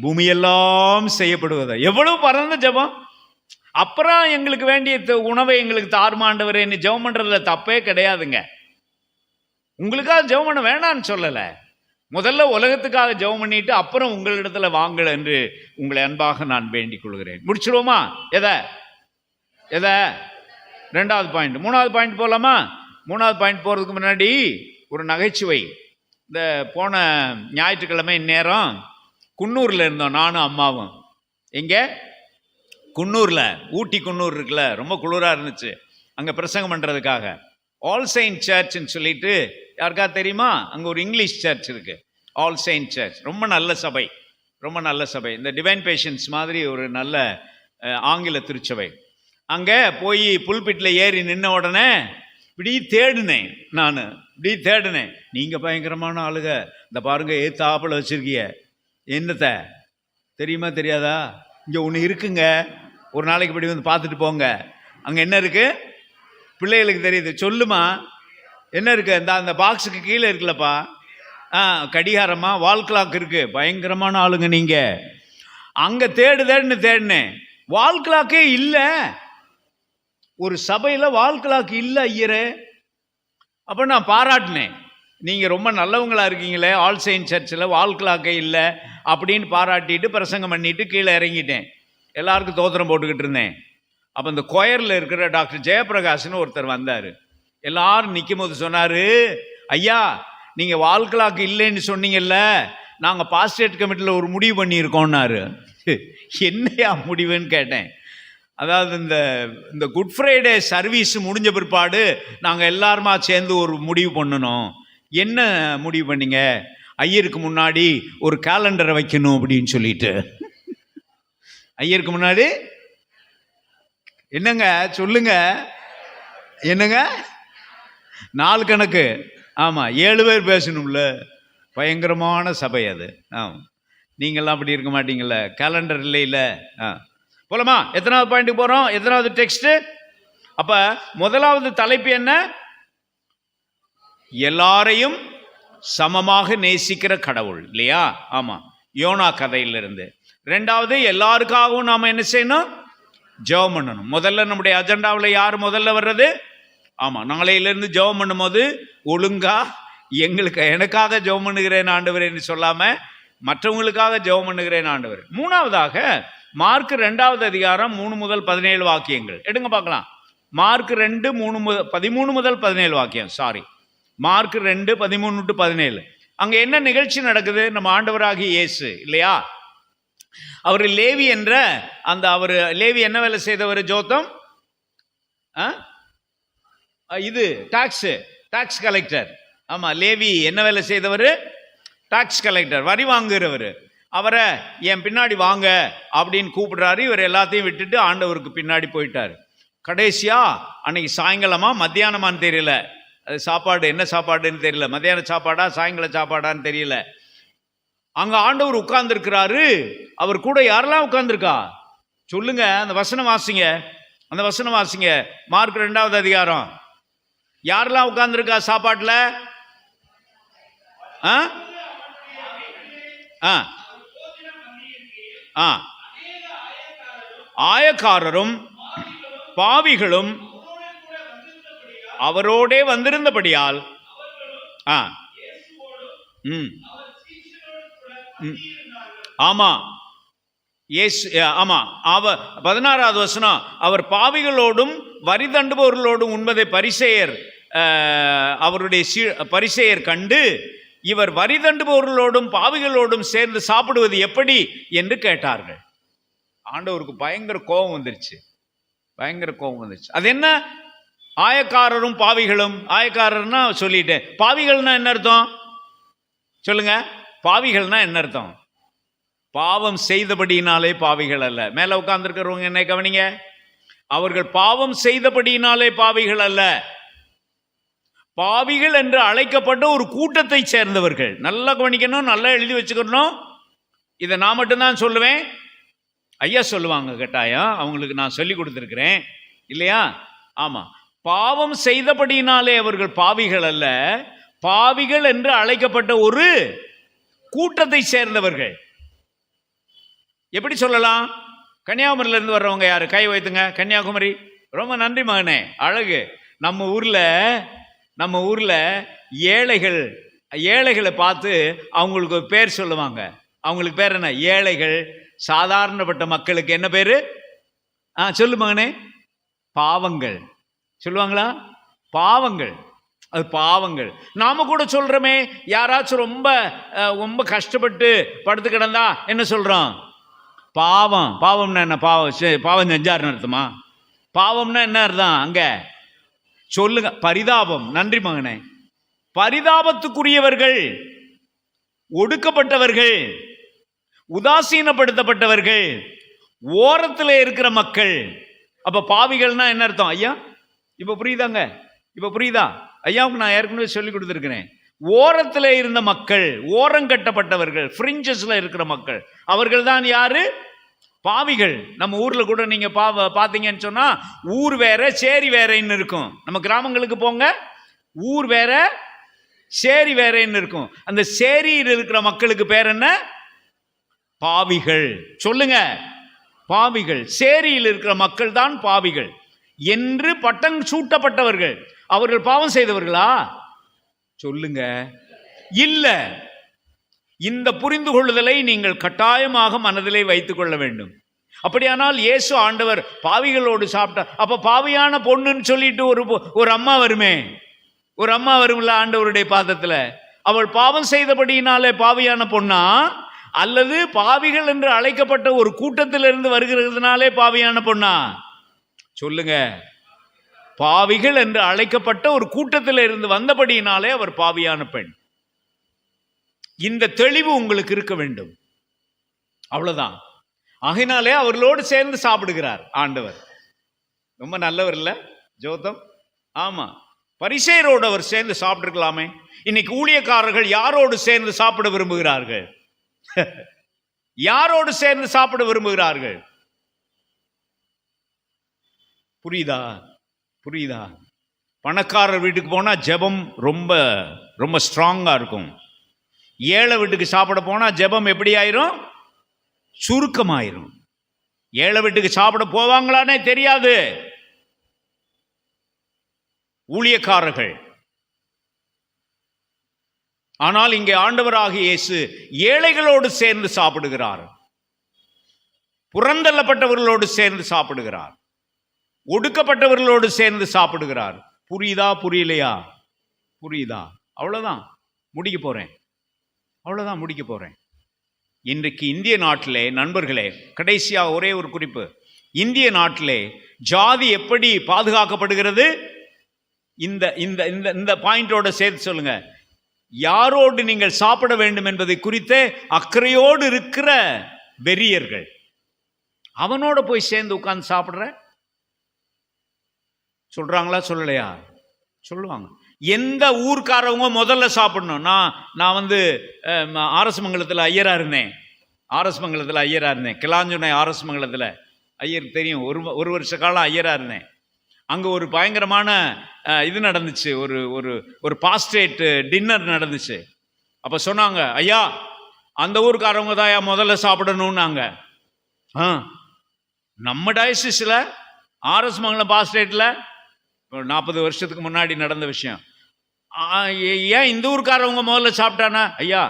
பூமியெல்லாம் செய்யப்படுவதா. எவ்வளவு பரந்த ஜெபம். அப்புறம் எங்களுக்கு வேண்டிய உணவை எங்களுக்கு தார்மாண்டவரே ஜெபம் பண்றதுல தப்பே கிடையாதுங்க. உங்களுக்காக ஜெபம் பண்ண வேண்டாம்னு சொல்லல. முதல்ல உலகத்துக்காக ஜெபம் பண்ணிட்டு அப்புறம் உங்களிடத்துல வாங்கல என்று உங்களை அன்பாக நான் வேண்டிக் கொள்கிறேன். முடிச்சிடுவோமா? எதை? 2வது பாயிண்ட். 3வது பாயிண்ட் போலாமா? 3வது பாயிண்ட் போறதுக்கு முன்னாடி ஒரு நகைச்சுவை. இந்த போன ஞாயிற்றுக்கிழமை இந்நேரம் குன்னூர்ல இருந்தோம், நானும் அம்மாவும். எங்க? குன்னூர்ல. ஊட்டி குன்னூர் இருக்குல்ல, ரொம்ப குளிரா இருந்துச்சு. அங்க பிரசங்கம் பண்றதுக்காக ஆல் செயின்ட் சர்ச்ன்னு சொல்லிட்டு, யாருக்கா தெரியுமா? அங்க ஒரு இங்கிலீஷ் சர்ச் இருக்கு, ஆல் செயின்ட் சர்ச். ரொம்ப நல்ல சபை, ரொம்ப நல்ல சபை. இந்த டிவைன் பேஷன்ஸ் மாதிரி ஒரு நல்ல ஆங்கில திருச்சபை. அங்க போய் புல்பிட்ல ஏறி நின்ன உடனே இப்படி தேடினேன். நான் இப்படி தேடினேன். நீங்க பயங்கரமான ஆளுக, இந்த பாருங்க ஏத்தாப்புல வச்சிருக்கிய. என்னத்த தெரியுமா தெரியாதா? இங்க ஒன்று இருக்குங்க, ஒரு நாளைக்கு இப்படி வந்து பார்த்துட்டு போங்க. அங்க என்ன இருக்கு? பிள்ளைகளுக்கு தெரியுது. சொல்லுமா, என்ன இருக்கு? அந்த பாக்ஸுக்கு கீழே இருக்குல்லப்பா, கடிகாரமா, வால் கிளாக் இருக்கு. பயங்கரமான ஆளுங்க நீங்க. அங்க தேடுதேன்னு தேடினேன், வால் கிளாக்கே இல்லை. ஒரு சபையில வால் கிளாக் இல்லை ஐயரே. அப்ப நான் பாராட்டினேன், நீங்க ரொம்ப நல்லவங்களா இருக்கீங்களே, ஆல் செயின்ட் சர்ச்சில் வால் கிளாக்கே இல்லை அப்படின்னு பாராட்டிட்டு பிரசங்கம் பண்ணிட்டு கீழே இறங்கிட்டேன். எல்லாருக்கும் தோத்திரம் போட்டுக்கிட்டு இருந்தேன். அப்போ இந்த கொயரில் இருக்கிற டாக்டர் ஜெயபிரகாஷ்னு ஒருத்தர் வந்தார். எல்லாரும் நிற்கும் போது சொன்னார், ஐயா நீங்கள் வால் கிளாக் இல்லைன்னு சொன்னீங்கல்ல, நாங்கள் பாஸ்டேட் கமிட்டியில் ஒரு முடிவு பண்ணியிருக்கோம்னாரு. என்னையா முடிவுன்னு கேட்டேன். அதாவது இந்த குட் ஃப்ரைடே சர்வீஸ் முடிஞ்ச பிற்பாடு நாங்கள் எல்லாருமா சேர்ந்து ஒரு முடிவு பண்ணணும். என்ன முடிவு பண்ணீங்க? ஐயருக்கு முன்னாடி ஒரு கேலண்டரை வைக்கணும் அப்படின்னு சொல்லிட்டு. ஐயருக்கு முன்னாடி என்னங்க சொல்லுங்க? என்னங்க 4 கணக்கு. ஆமாம், 7 பேர் பேசணும்ல. பயங்கரமான சபை அது. ஆமாம், நீங்கள்லாம் அப்படி இருக்க மாட்டீங்கள்ல, கேலண்டர் இல்லைல்ல. போலாமா? எத்தனாவது பாயிண்ட்டுக்கு போகிறோம்? எத்தனாவது டெக்ஸ்ட்டு? அப்போ முதலாவது தலைப்பு என்ன? எல்லாரையும் சமமாக நேசிக்கிற கடவுள், இல்லையா? ஆமாம், யோனா கதையிலிருந்து. ரெண்டாவது, எல்லாருக்காகவும் நாம் என்ன செய்யணும்? ஜெபம் பண்ணணும். முதல்ல நம்முடைய அஜெண்டாவில் யார் முதல்ல வர்றது? ஆமாம், நாளையிலேருந்து ஜெபம் பண்ணும்போது ஒழுங்கா எனக்காக ஜெபம் பண்ணுகிறேன் ஆண்டவரேன்னு சொல்லாமல் மற்றவங்களுக்காக ஜெபம் பண்ணுகிறேன் ஆண்டவர். மூணாவதாக மார்க் 2வது அதிகாரம் 3 முதல் 17 வாக்கியங்கள் எடுங்க பார்க்கலாம். மார்க் 2 13 முதல் 17 வாக்கியம். Sorry, mark 2 13 to 17. அங்கே என்ன நிகழ்ச்சி நடக்குது? நம்ம ஆண்டவராகிய இயேசு, இல்லையா, அவர் லேவி என்ற அவர் லேவி என்ன வேலை செய்தவர்? ஜோத்தம், இது டாக்ஸ் கலெக்டர். ஆமா, லேவி என்ன வேலை செய்தவர்? டாக்ஸ் கலெக்டர், வரி வாங்குகிறவர். அவரை என் பின்னாடி வாங்க அப்படின்னு கூப்பிடுறாரு. இவர் எல்லாத்தையும் விட்டுட்டு ஆண்டவருக்கு பின்னாடி போயிட்டார். கடைசியா அன்னைக்கு சாயங்காலமா மத்தியானமான்னு தெரியல, அது சாப்பாடு என்ன சாப்பாடுன்னு தெரியல, மத்தியான சாப்பாடா சாயங்கால சாப்பாடான்னு தெரியல. அங்க ஆண்டவர் உட்கார்ந்துருக்கிறாரு. அவர் கூட யாரெல்லாம் உட்கார்ந்துருக்கா சொல்லுங்க? அந்த வசனம் வாசிங்க. மார்க் 2வது அதிகாரம். யாரெல்லாம் உட்கார்ந்துருக்கா சாப்பாட்டுல? ஆயக்காரரும் பாவிகளும் அவரோடே வந்திருந்தபடியால் ஆமா, 16வது வசனம், அவர் பாவிகளோடும் வரி தண்டுபவர்களோடும் உண்பதை அவருடைய பரிசேயர் கண்டு இவர் வரி தண்டுபவர்களோடும் பாவிகளோடும் சேர்ந்து சாப்பிடுவது எப்படி என்று கேட்டார்கள். ஆண்டவருக்கு பயங்கர கோபம் வந்துருச்சு. அது என்ன? ஆயக்காரரும் பாவிகளும். ஆயக்காரர்னா சொல்லிட்டேன். பாவிகள்னா என்ன அர்த்தம் சொல்லுங்க? பாவிகள்னா என்ன அர்த்தம்? பாவம் செய்தபடியினாலே பாவிகள் அல்ல. மேல உட்கார்ந்துருக்கிறவங்க என்ன கவனிங்க, அவர்கள் பாவம் செய்தபடியினாலே பாவிகள் அல்ல, பாவிகள் என்று அழைக்கப்பட்ட ஒரு கூட்டத்தை சேர்ந்தவர்கள். நல்லா கவனிக்கணும், நல்லா எழுதி வச்சுக்கணும். இதை நான் மட்டும்தான் சொல்லுவேன், ஐயா சொல்லுவாங்க கட்டாயம், அவங்களுக்கு நான் சொல்லி கொடுத்துருக்கிறேன், இல்லையா? ஆமா, பாவம் செய்தபடியினாலே அவர்கள் பாவிகள் அல்ல, பாவிகள் என்று அழைக்கப்பட்ட ஒரு கூட்டத்தை சேர்ந்தவர்கள். எப்படி சொல்லலாம்? கன்னியாகுமரியில இருந்து வர்றவங்க யாரு? கை வைத்துங்க. கன்னியாகுமரி. ரொம்ப நன்றி மகனே, அழகு. நம்ம ஊர்ல ஏழைகளை பார்த்து அவங்களுக்கு பேர் சொல்லுவாங்க. அவங்களுக்கு பேர் என்ன? ஏழைகள். சாதாரணப்பட்ட மக்களுக்கு என்ன பேரு? சொல்லு மகனே. பாவங்கள் சொல்லுவாங்களா? பாவங்கள். அது பாவங்கள். நாம கூட சொல்றோமே, யாராச்சும் ரொம்ப கஷ்டப்பட்டு படுத்து கிடந்தா என்ன சொல்றோம்? பாவம். பாவம்னா என்ன? பாவம் செஞ்சாருன்னு அர்த்தமா? பாவம்னா என்ன அர்த்தம் அங்க சொல்லுங்க? பரிதாபம். நன்றி மகனே. பரிதாபத்துக்குரியவர்கள், ஒடுக்கப்பட்டவர்கள், உதாசீனப்படுத்தப்பட்டவர்கள், ஓரத்தில் இருக்கிற மக்கள். அப்ப பாவிகள்னா என்ன அர்த்தம் ஐயா? இப்ப புரியுதாங்க? இப்ப புரியுதா? ஐயாவுக்கு நான் ஏற்கனவே சொல்லி கொடுத்துருக்கிறேன். ஓரத்தில் இருந்த மக்கள், ஓரங்கட்டப்பட்டவர்கள், ஃப்ரிஞ்சஸ்ல இருக்கிற மக்கள், அவர்கள் தான் யாரு? பாவிகள். நம்ம ஊர்ல கூட நீங்க பாத்தீங்கன்னு சொன்னா, ஊர் வேற சேரி வேறன்னு இருக்கும். நம்ம கிராமங்களுக்கு போங்க, ஊர் வேற சேரி வேறன்னு இருக்கும். அந்த சேரியில் இருக்கிற மக்களுக்கு பேர் என்ன? பாவிகள். சொல்லுங்க, பாவிகள். சேரியில் இருக்கிற மக்கள் தான் பாவிகள் என்று பட்டம் சூட்டப்பட்டவர்கள். அவர்கள் பாவம் செய்தவர்களா? சொல்லுங்க, இல்ல. இந்த புரிந்து கொள்ளுதலை நீங்கள் கட்டாயமாக மனதிலே வைத்துக் கொள்ள வேண்டும். அப்படியானால் இயேசு ஆண்டவர் பாவிகளோடு சாப்பிட்டார். அப்ப பாவியான பொண்ணுன்னு சொல்லிட்டு ஒரு அம்மா வருமே, ஒரு அம்மா வரும்ல ஆண்டவருடைய பாதத்துல. அவள் பாவம் செய்தபடியினாலே பாவியான பொண்ணா, அல்லது பாவிகள் என்று அழைக்கப்பட்ட ஒரு கூட்டத்திலிருந்து வருகிறதுனாலே பாவியான பொண்ணா? சொல்லுங்க. பாவிகள் என்று அழைக்கப்பட்ட ஒரு கூட்டத்தில் இருந்து வந்தபடியினாலே அவர் பாவியான பெண். இந்த தெளிவு உங்களுக்கு இருக்க வேண்டும். அவ்வளவுதான். ஆகினாலே அவர்களோடு சேர்ந்து சாப்பிடுகிறார் ஆண்டவர். ரொம்ப நல்லவர் இல்ல ஜோதம்? ஆமா, பரிசேயரோடு அவர் சேர்ந்து சாப்பிட்டுருக்கலாமே. இன்னைக்கு ஊழியக்காரர்கள் யாரோடு சேர்ந்து சாப்பிட விரும்புகிறார்கள்? யாரோடு சேர்ந்து சாப்பிட விரும்புகிறார்கள்? புரியுதா? புரியுதா? பணக்காரர் வீட்டுக்கு போனா ஜெபம் ரொம்ப ரொம்ப ஸ்ட்ராங்கா இருக்கும். ஏழை வீட்டுக்கு சாப்பிட போனா ஜெபம் எப்படி ஆயிரும்? சுருக்கமாயிரும். ஏழை வீட்டுக்கு சாப்பிட போவாங்களானே தெரியாது ஊழியக்காரர்கள். ஆனால் இங்கே ஆண்டவராகிய இயேசு ஏழைகளோடு சேர்ந்து சாப்பிடுகிறார், புறந்தள்ளப்பட்டவர்களோடு சேர்ந்து சாப்பிடுகிறார், ஒடுக்கப்பட்டவர்களோடு சேர்ந்து சாப்பிடுகிறார். புரியுதா? புரியலையா? புரியுதா? அவ்வளவுதான் முடிக்க போறேன். அவ்வளவுதான் முடிக்க போறேன். இன்றைக்கு இந்திய நாட்டிலே நண்பர்களே, கடைசியாக ஒரே ஒரு குறிப்பு. இந்திய நாட்டிலே ஜாதி எப்படி பாதுகாக்கப்படுகிறது? இந்த இந்த இந்த இந்த பாயிண்டோட சேர்த்து சொல்லுங்க. யாரோடு நீங்கள் சாப்பிட வேண்டும் என்பதை குறித்து அக்கறையோடு இருக்கிற வெறியர்கள், அவனோட போய் சேர்ந்து உட்கார்ந்து சாப்பிடுற சொல்றாங்களா? சொல்லலையா? சொல்லுவாங்க. எந்த ஊர்க்காரவங்க முதல்ல சாப்பிடணும்? நான் வந்து ஆர்எஸ் மங்கலத்தில் ஐயரா இருந்தேன். ஆர்எஸ் மங்கலத்தில் ஐயரா இருந்தேன். கிளாஞ்சுனை ஆர்எஸ் மங்கலத்தில் ஐயர் தெரியும். ஒரு வருஷ காலம் ஐயரா இருந்தேன். அங்கே ஒரு பயங்கரமான இது நடந்துச்சு. ஒரு ஒரு ஒரு பாஸ்டேட் டின்னர் நடந்துச்சு. அப்போ சொன்னாங்க, ஐயா அந்த ஊருக்காரவங்க தான் முதல்ல சாப்பிடணும்னாங்க. நம்ம டயசிஸில் ஆர்எஸ் மங்கலம் பாஸ்டேட்டில் 40 வருஷத்துக்கு முன்னாடி நடந்த விஷயம். ஏன் இந்த ஊருக்காரவங்க முதல்ல சாப்பிட்டானா? ஐயா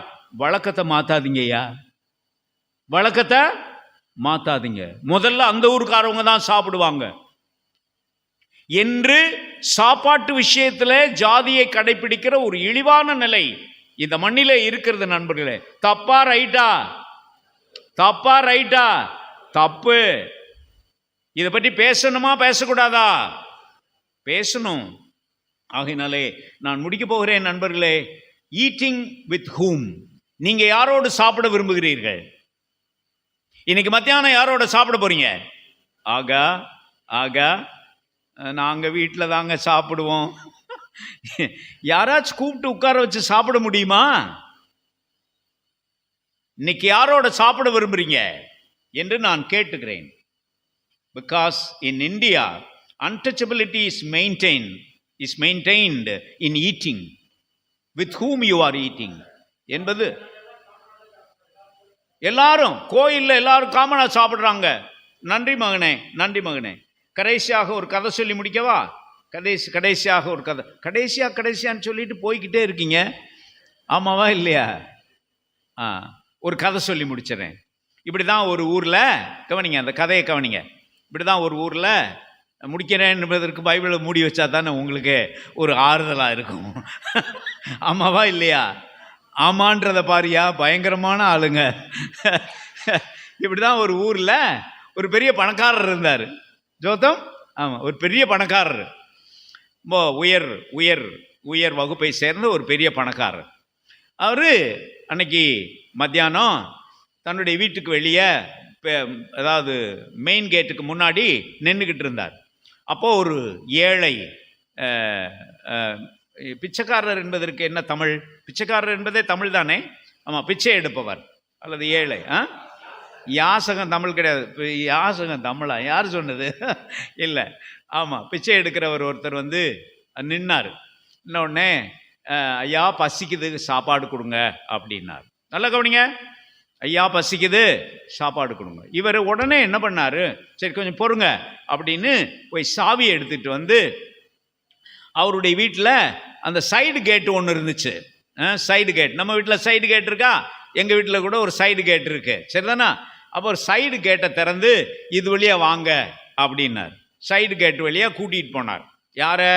வழக்கத்தை மாத்தாதீங்க, ஐயா வழக்கத்தை மாத்தாதீங்க, முதல்ல அந்த ஊருக்காரவங்க தான் சாப்பிடுவாங்க என்று சாப்பாட்டு விஷயத்தில் ஜாதியை கடைபிடிக்கிற ஒரு இழிவான நிலை இந்த மண்ணிலே இருக்கிறது நண்பர்களே. தப்பா ரைட்டா? தப்பா ரைட்டா? தப்பு. இதை பற்றி பேசணுமா பேசக்கூடாதா? பேசணும். ஆகையினாலே நான் முடிக்க போகிறேன் நண்பர்களே. Eating with whom. நீங்க யாரோடு சாப்பிட விரும்புகிறீர்கள்? இன்னைக்கு மத்தியானம் யாரோட சாப்பிட போறீங்க? ஆகா ஆகா, நாங்கள் வீட்டில் தாங்க சாப்பிடுவோம். யாராச்சும் கூப்பிட்டு உட்கார வச்சு சாப்பிட முடியுமா? இன்னைக்கு யாரோட சாப்பிட விரும்புறீங்க என்று நான் கேட்டுக்கிறேன். Because in India untouchability is maintained in eating. With whom you are eating என்பது எல்லாரும் கோயிலில் எல்லாரும் காமனா சாப்பிடுறாங்க. நன்றி மகனே, நன்றி மகனே. கடைசியாக ஒரு கதை சொல்லி முடிக்கவா? கடைசியாக ஒரு கதை. கடைசியான்னு சொல்லிட்டு போய்கிட்டே இருக்கீங்க, ஆமாவா இல்லையா? ஒரு கதை சொல்லி முடிச்சிடறேன். இப்படி தான் ஒரு ஊரில், கவனிங்க அந்த கதையை கவனிங்க. இப்படி தான் ஒரு ஊரில், முடிக்கிறேன் என்பதற்கு பைபிளை மூடி வச்சா தானே உங்களுக்கு ஒரு ஆறுதலாக இருக்கும், ஆமாவா இல்லையா? ஆமான்றதை பாரியா, பயங்கரமான ஆளுங்க. இப்படி தான் ஒரு ஊரில் ஒரு பெரிய பணக்காரர் இருந்தார். ஜோதம், ஆமாம், ஒரு பெரிய பணக்காரர், ரொம்ப உயர் உயர் உயர் வகுப்பை சேர்ந்த ஒரு பெரிய பணக்காரர். அவர் அன்னைக்கு மத்தியானம் தன்னுடைய வீட்டுக்கு வெளியே, அதாவது மெயின் கேட்டுக்கு முன்னாடி நின்றுக்கிட்டு இருந்தார். அப்போது ஒரு ஏழை, பிச்சைக்காரர் என்பதற்கு என்ன தமிழ்? பிச்சைக்காரர் என்பதே தமிழ் தானே? ஆமாம், பிச்சை எடுப்பவர் அல்லது ஏழை. யாசகம் தமிழ் கிடையாது. யாசகம் தமிழா? யார் சொன்னது? இல்லை, ஆமாம், பிச்சை எடுக்கிறவர் ஒருத்தர் வந்து நின்னார். இன்னொன்னே, ஐயா பசிக்குது சாப்பாடு கொடுங்க அப்படின்னார். நல்லா கவனிங்க, ஐயா பசிக்குது சாப்பாடு கொடுங்க. இவர் உடனே என்ன பண்ணாரு, சரி கொஞ்சம் பொறுங்க அப்படின்னு போய் சாவியை எடுத்துட்டு வந்து அவருடைய வீட்டில் அந்த சைடு கேட்டு ஒன்று இருந்துச்சு. சைடு கேட், நம்ம வீட்டில் சைடு கேட் இருக்கா? எங்கள் வீட்டில் கூட ஒரு சைடு கேட் இருக்கு, சரிதானா? அப்போ ஒரு சைடு கேட்டை திறந்து இது வழியாக வாங்க அப்படின்னார். சைடு கேட் வழியாக கூட்டிகிட்டு போனார். யாரை?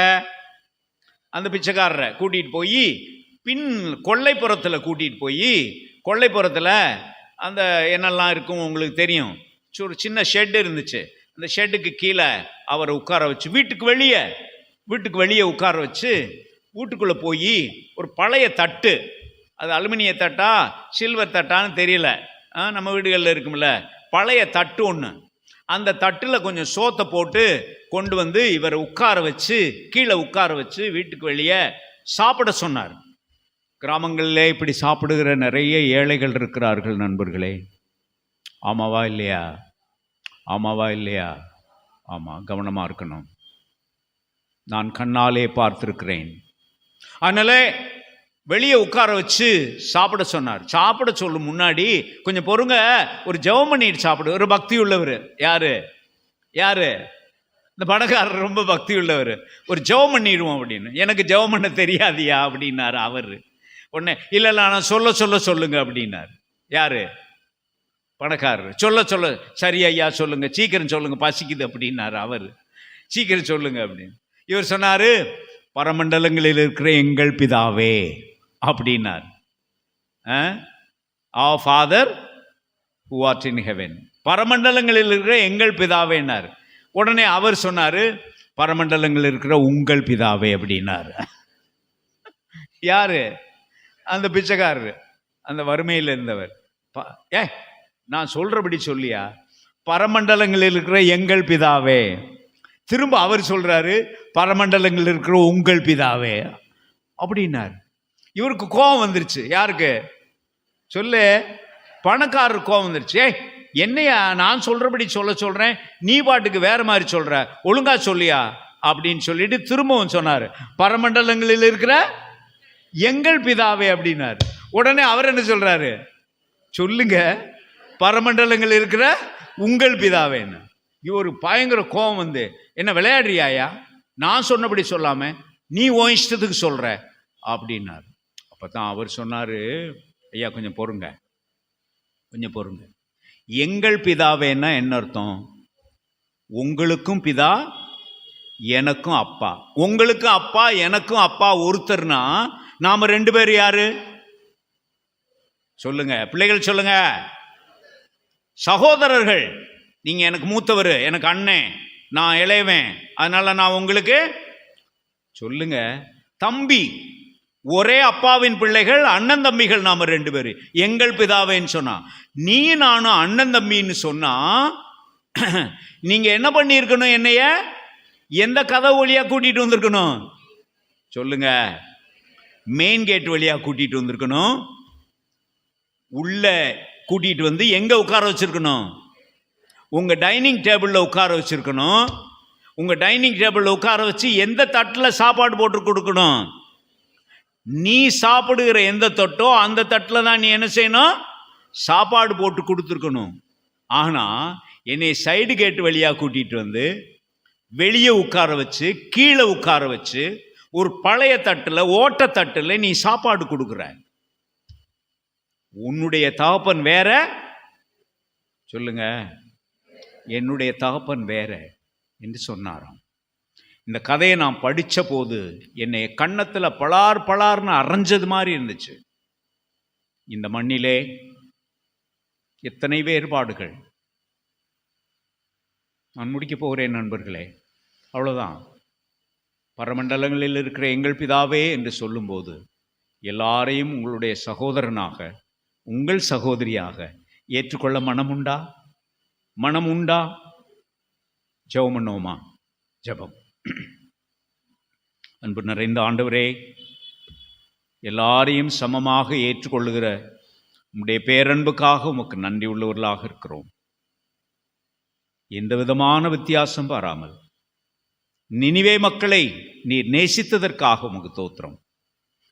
அந்த பிச்சைக்காரரை கூட்டிகிட்டு போய் பின் கொல்லைப்புறத்தில் கூட்டிகிட்டு போய், கொல்லைப்புறத்தில் அந்த என்னெல்லாம் இருக்கும் உங்களுக்கு தெரியும், ஒரு சின்ன ஷெட் இருந்துச்சு. அந்த ஷெட்டுக்கு கீழே அவரை உட்கார வச்சு, வீட்டுக்கு வெளியே உட்கார வச்சு, வீட்டுக்குள்ளே போய் ஒரு பழைய தட்டு, அது அலுமினிய தட்டா சில்வர் தட்டான்னு தெரியல, நம்ம வீடுகளில் இருக்கும்ல, பழைய தட்டு ஒன்று, அந்த தட்டில் கொஞ்சம் சோத்தை போட்டு கொண்டு வந்து இவரை உட்கார வச்சு, கீழே உட்கார வச்சு வீட்டுக்கு வெளியே சாப்பிட சொன்னார். கிராமங்களிலே இப்படி சாப்பிடுகிற நிறைய ஏழைகள் இருக்கிறார்கள் நண்பர்களே. ஆமாவா இல்லையா? ஆமாவா இல்லையா? ஆமாம், கவனமாக இருக்கணும். நான் கண்ணாலே பார்த்துருக்கிறேன். அதனால வெளியே உட்கார வச்சு சாப்பிட சொன்னார். சாப்பிட சொல்லும் முன்னாடி கொஞ்சம் பொறுங்க, ஒரு ஜெபம் பண்ணிட்டு சாப்பிடு. ஒரு பக்தி உள்ளவர். யாரு யாரு? இந்த பணக்காரர் ரொம்ப பக்தி உள்ளவர். ஒரு ஜெபம் பண்ணிடுவோம் அப்படின்னு. எனக்கு ஜெபம் பண்ண தெரியாதியா அப்படின்னாரு அவர். உடனே இல்லை நான் சொல்லுங்க அப்படின்னாரு. யாரு? பணக்காரர். சொல்ல சரி ஐயா சொல்லுங்க, சீக்கிரம் சொல்லுங்க, பசிக்குது அப்படின்னாரு அவர். சீக்கிரம் சொல்லுங்க அப்படின்னு. இவர் சொன்னாரு, பரமண்டலங்களில் இருக்கிற எங்கள் பிதாவே அப்படின்னார். Our Father who art in heaven. பரமண்டலங்களில் இருக்கிற எங்கள் பிதாவேன்னார். உடனே அவர் சொன்னாரு, பரமண்டலங்களில் இருக்கிற உங்கள் பிதாவே அப்படின்னாரு. யாரு? அந்த பிச்சைக்காரர், அந்த வறுமையில் இருந்தவர். நான் சொல்றபடி சொல்லியா, பரமண்டலங்களில் இருக்கிற எங்கள் பிதாவே. திரும்ப அவர் சொல்றாரு, பரமண்டலங்களில் இருக்கிற உங்கள் பிதாவே அப்படின்னார். இவருக்கு கோபம் வந்துருச்சு. யாருக்கு? சொல்லு. பணக்காரர் கோபம் வந்துருச்சு. என்னையா நான் சொல்றபடி சொல்றேன், நீ பாட்டுக்கு வேற மாதிரி சொல்ற, ஒழுங்கா சொல்லியா அப்படின்னு சொல்லிட்டு திரும்பவும் சொன்னார், பரமண்டலங்களில் இருக்கிற எங்கள் பிதாவே அப்படின்னாரு. உடனே அவர் என்ன சொல்றாரு? சொல்லுங்க, பரமண்டலங்கள் இருக்கிற உங்கள் பிதாவேன்னு. இவர் பயங்கர கோபம் வந்து, என்ன விளையாடுறியாயா? நான் சொன்னபடி சொல்லாம நீ உன் இஷ்டத்துக்கு சொல்ற அப்படின்னாரு. அப்பதான் அவர் சொன்னாரு, ஐயா கொஞ்சம் பொறுங்க, கொஞ்சம் பொறுங்க. எங்கள் பிதாவேன்னா என்ன அர்த்தம்? உங்களுக்கும் பிதா, எனக்கும் அப்பா. உங்களுக்கும் அப்பா, எனக்கும் அப்பா ஒருத்தர்னா நாம ரெண்டு பேர் யாரு? சொல்லுங்க பிள்ளைகள், சொல்லுங்க. சகோதரர்கள். நீங்க எனக்கு மூத்தவர், எனக்கு அண்ணன், நான் இளையவன், அதனால நான் உங்களுக்கு சொல்லுங்க தம்பி. ஒரே அப்பாவின் பிள்ளைகள், அண்ணன் தம்பிகள் நாம ரெண்டு பேரு. எங்கள் பிதாவேன்னு சொன்னா, நீ நானும் அண்ணன் தம்பின்னு சொன்னா நீங்க என்ன பண்ணியிருக்கணும்? என்னைய எந்த கதவு வழியா கூட்டிட்டு வந்திருக்கணும்? சொல்லுங்க. மெயின் கேட் வழியா கூட்டிட்டு வந்திருக்கணும். உள்ள கூட்டிட்டு வந்து எங்க உட்கார வச்சிருக்கணும்? உங்க டைனிங் டேபிள்ல உட்கார வச்சிருக்கணும். உங்க டைனிங் டேபிள்ல உட்கார வச்சு எந்த தட்டில் சாப்பாடு போட்டு கொடுக்கணும்? நீ சாப்பிடுகிற எந்த தட்டோ அந்த தட்டில் தான் நீ என்ன செய்யணும்? சாப்பாடு போட்டு கொடுத்துருக்கணும். ஆனா என்னை சைடு கேட்டு வழியா கூட்டிட்டு வந்து வெளியே உட்கார வச்சு, கீழே உட்கார வச்சு, ஒரு பழைய தட்டுல, ஓட்ட தட்டுல நீ சாப்பாடு கொடுக்குற. உன்னுடைய தகப்பன் வேற. சொல்லுங்க. என்னுடைய தகப்பன் வேற என்று சொன்னாராம். இந்த கதையை நான் படித்த போது என்னை கன்னத்தில் பளார்னு அரைஞ்சது மாதிரி இருந்துச்சு. இந்த மண்ணிலே எத்தனை வேறுபாடுகள். நான் முடிக்க போகிறேன் நண்பர்களே, அவ்வளோதான். பரமண்டலங்களில் இருக்கிற எங்கள் பிதாவே என்று சொல்லும்போது எல்லாரையும் உங்களுடைய சகோதரனாக, உங்கள் சகோதரியாக ஏற்றுக்கொள்ள மனமுண்டா? மனம் உண்டா? ஜெபம் பண்ணுவோமா? ஜெபம். அன்பு நிறைந்த ஆண்டவரே, எல்லாரையும் சமமாக ஏற்றுக்கொள்ளுகிற உம்முடைய பேரன்புக்காக உமக்கு நன்றி உள்ளவர்களாக இருக்கிறோம். எந்த விதமான வித்தியாசம் பாராமல் நினிவே மக்களை நீர் நேசித்ததற்காக உமக்கு தோத்திரம்.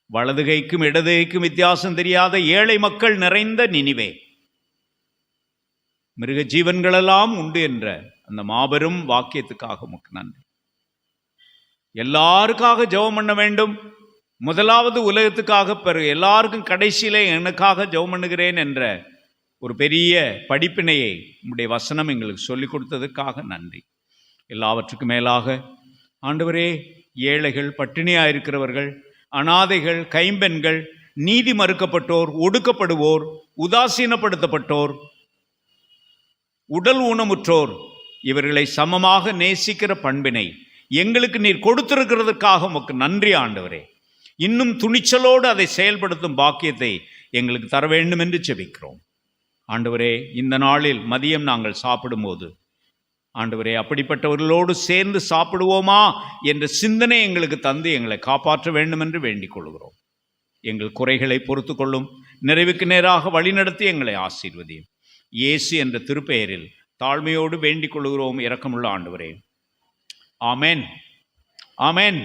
வலது கைக்கும் இடது கைக்கும் வித்தியாசம் தெரியாத ஏழை மக்கள் நிறைந்த நினிவே, மிருக ஜீவன்களெல்லாம் உண்டு என்ற அந்த மாபெரும் வாக்கியத்துக்காக உமக்கு நன்றி. எல்லாருக்காக ஜெபம் பண்ண வேண்டும். முதலாவது உலகத்துக்காக, பிறகு எல்லாருக்கும் கடைசியிலே எனக்காக ஜெபம் பண்ணுகிறேன் என்ற ஒரு பெரிய படிப்பினையை உம்முடைய வசனம் எங்களுக்கு சொல்லிக் கொடுத்ததுக்காக நன்றி. எல்லாவற்றுக்கும் மேலாக ஆண்டவரே, ஏழைகள், பட்டினியாக இருக்கிறவர்கள், அனாதைகள், கைம்பெண்கள், நீதி மறுக்கப்பட்டோர், ஒடுக்கப்படுவோர், உதாசீனப்படுத்தப்பட்டோர், உடல் ஊனமுற்றோர், இவர்களை சமமாக நேசிக்கிற பண்பினை எங்களுக்கு நீர் கொடுத்திருக்கிறதுக்காக உமக்கு நன்றி ஆண்டவரே. இன்னும் துணிச்சலோடு அதை செயல்படுத்தும் பாக்கியத்தை எங்களுக்கு தர வேண்டும் என்று ஜெபிக்கிறோம். ஆண்டவரே, இந்த நாளில் மதியம் நாங்கள் சாப்பிடும்போது ஆண்டவரே, அப்படிப்பட்டவர்களோடு சேர்ந்து சாப்பிடுவோமா என்ற சிந்தனை எங்களுக்கு தந்து எங்களை காப்பாற்ற வேண்டும் என்று வேண்டிக் கொள்கிறோம். எங்கள் குறைகளை பொறுத்து கொள்ளும், நிறைவுக்கு நேராக வழிநடத்தி எங்களை ஆசீர்வதியும். இயேசு என்ற திருப்பெயரில் தாழ்மையோடு வேண்டிக் கொள்கிறோம் இரக்கமுள்ள ஆண்டவரே. ஆமென், ஆமென்.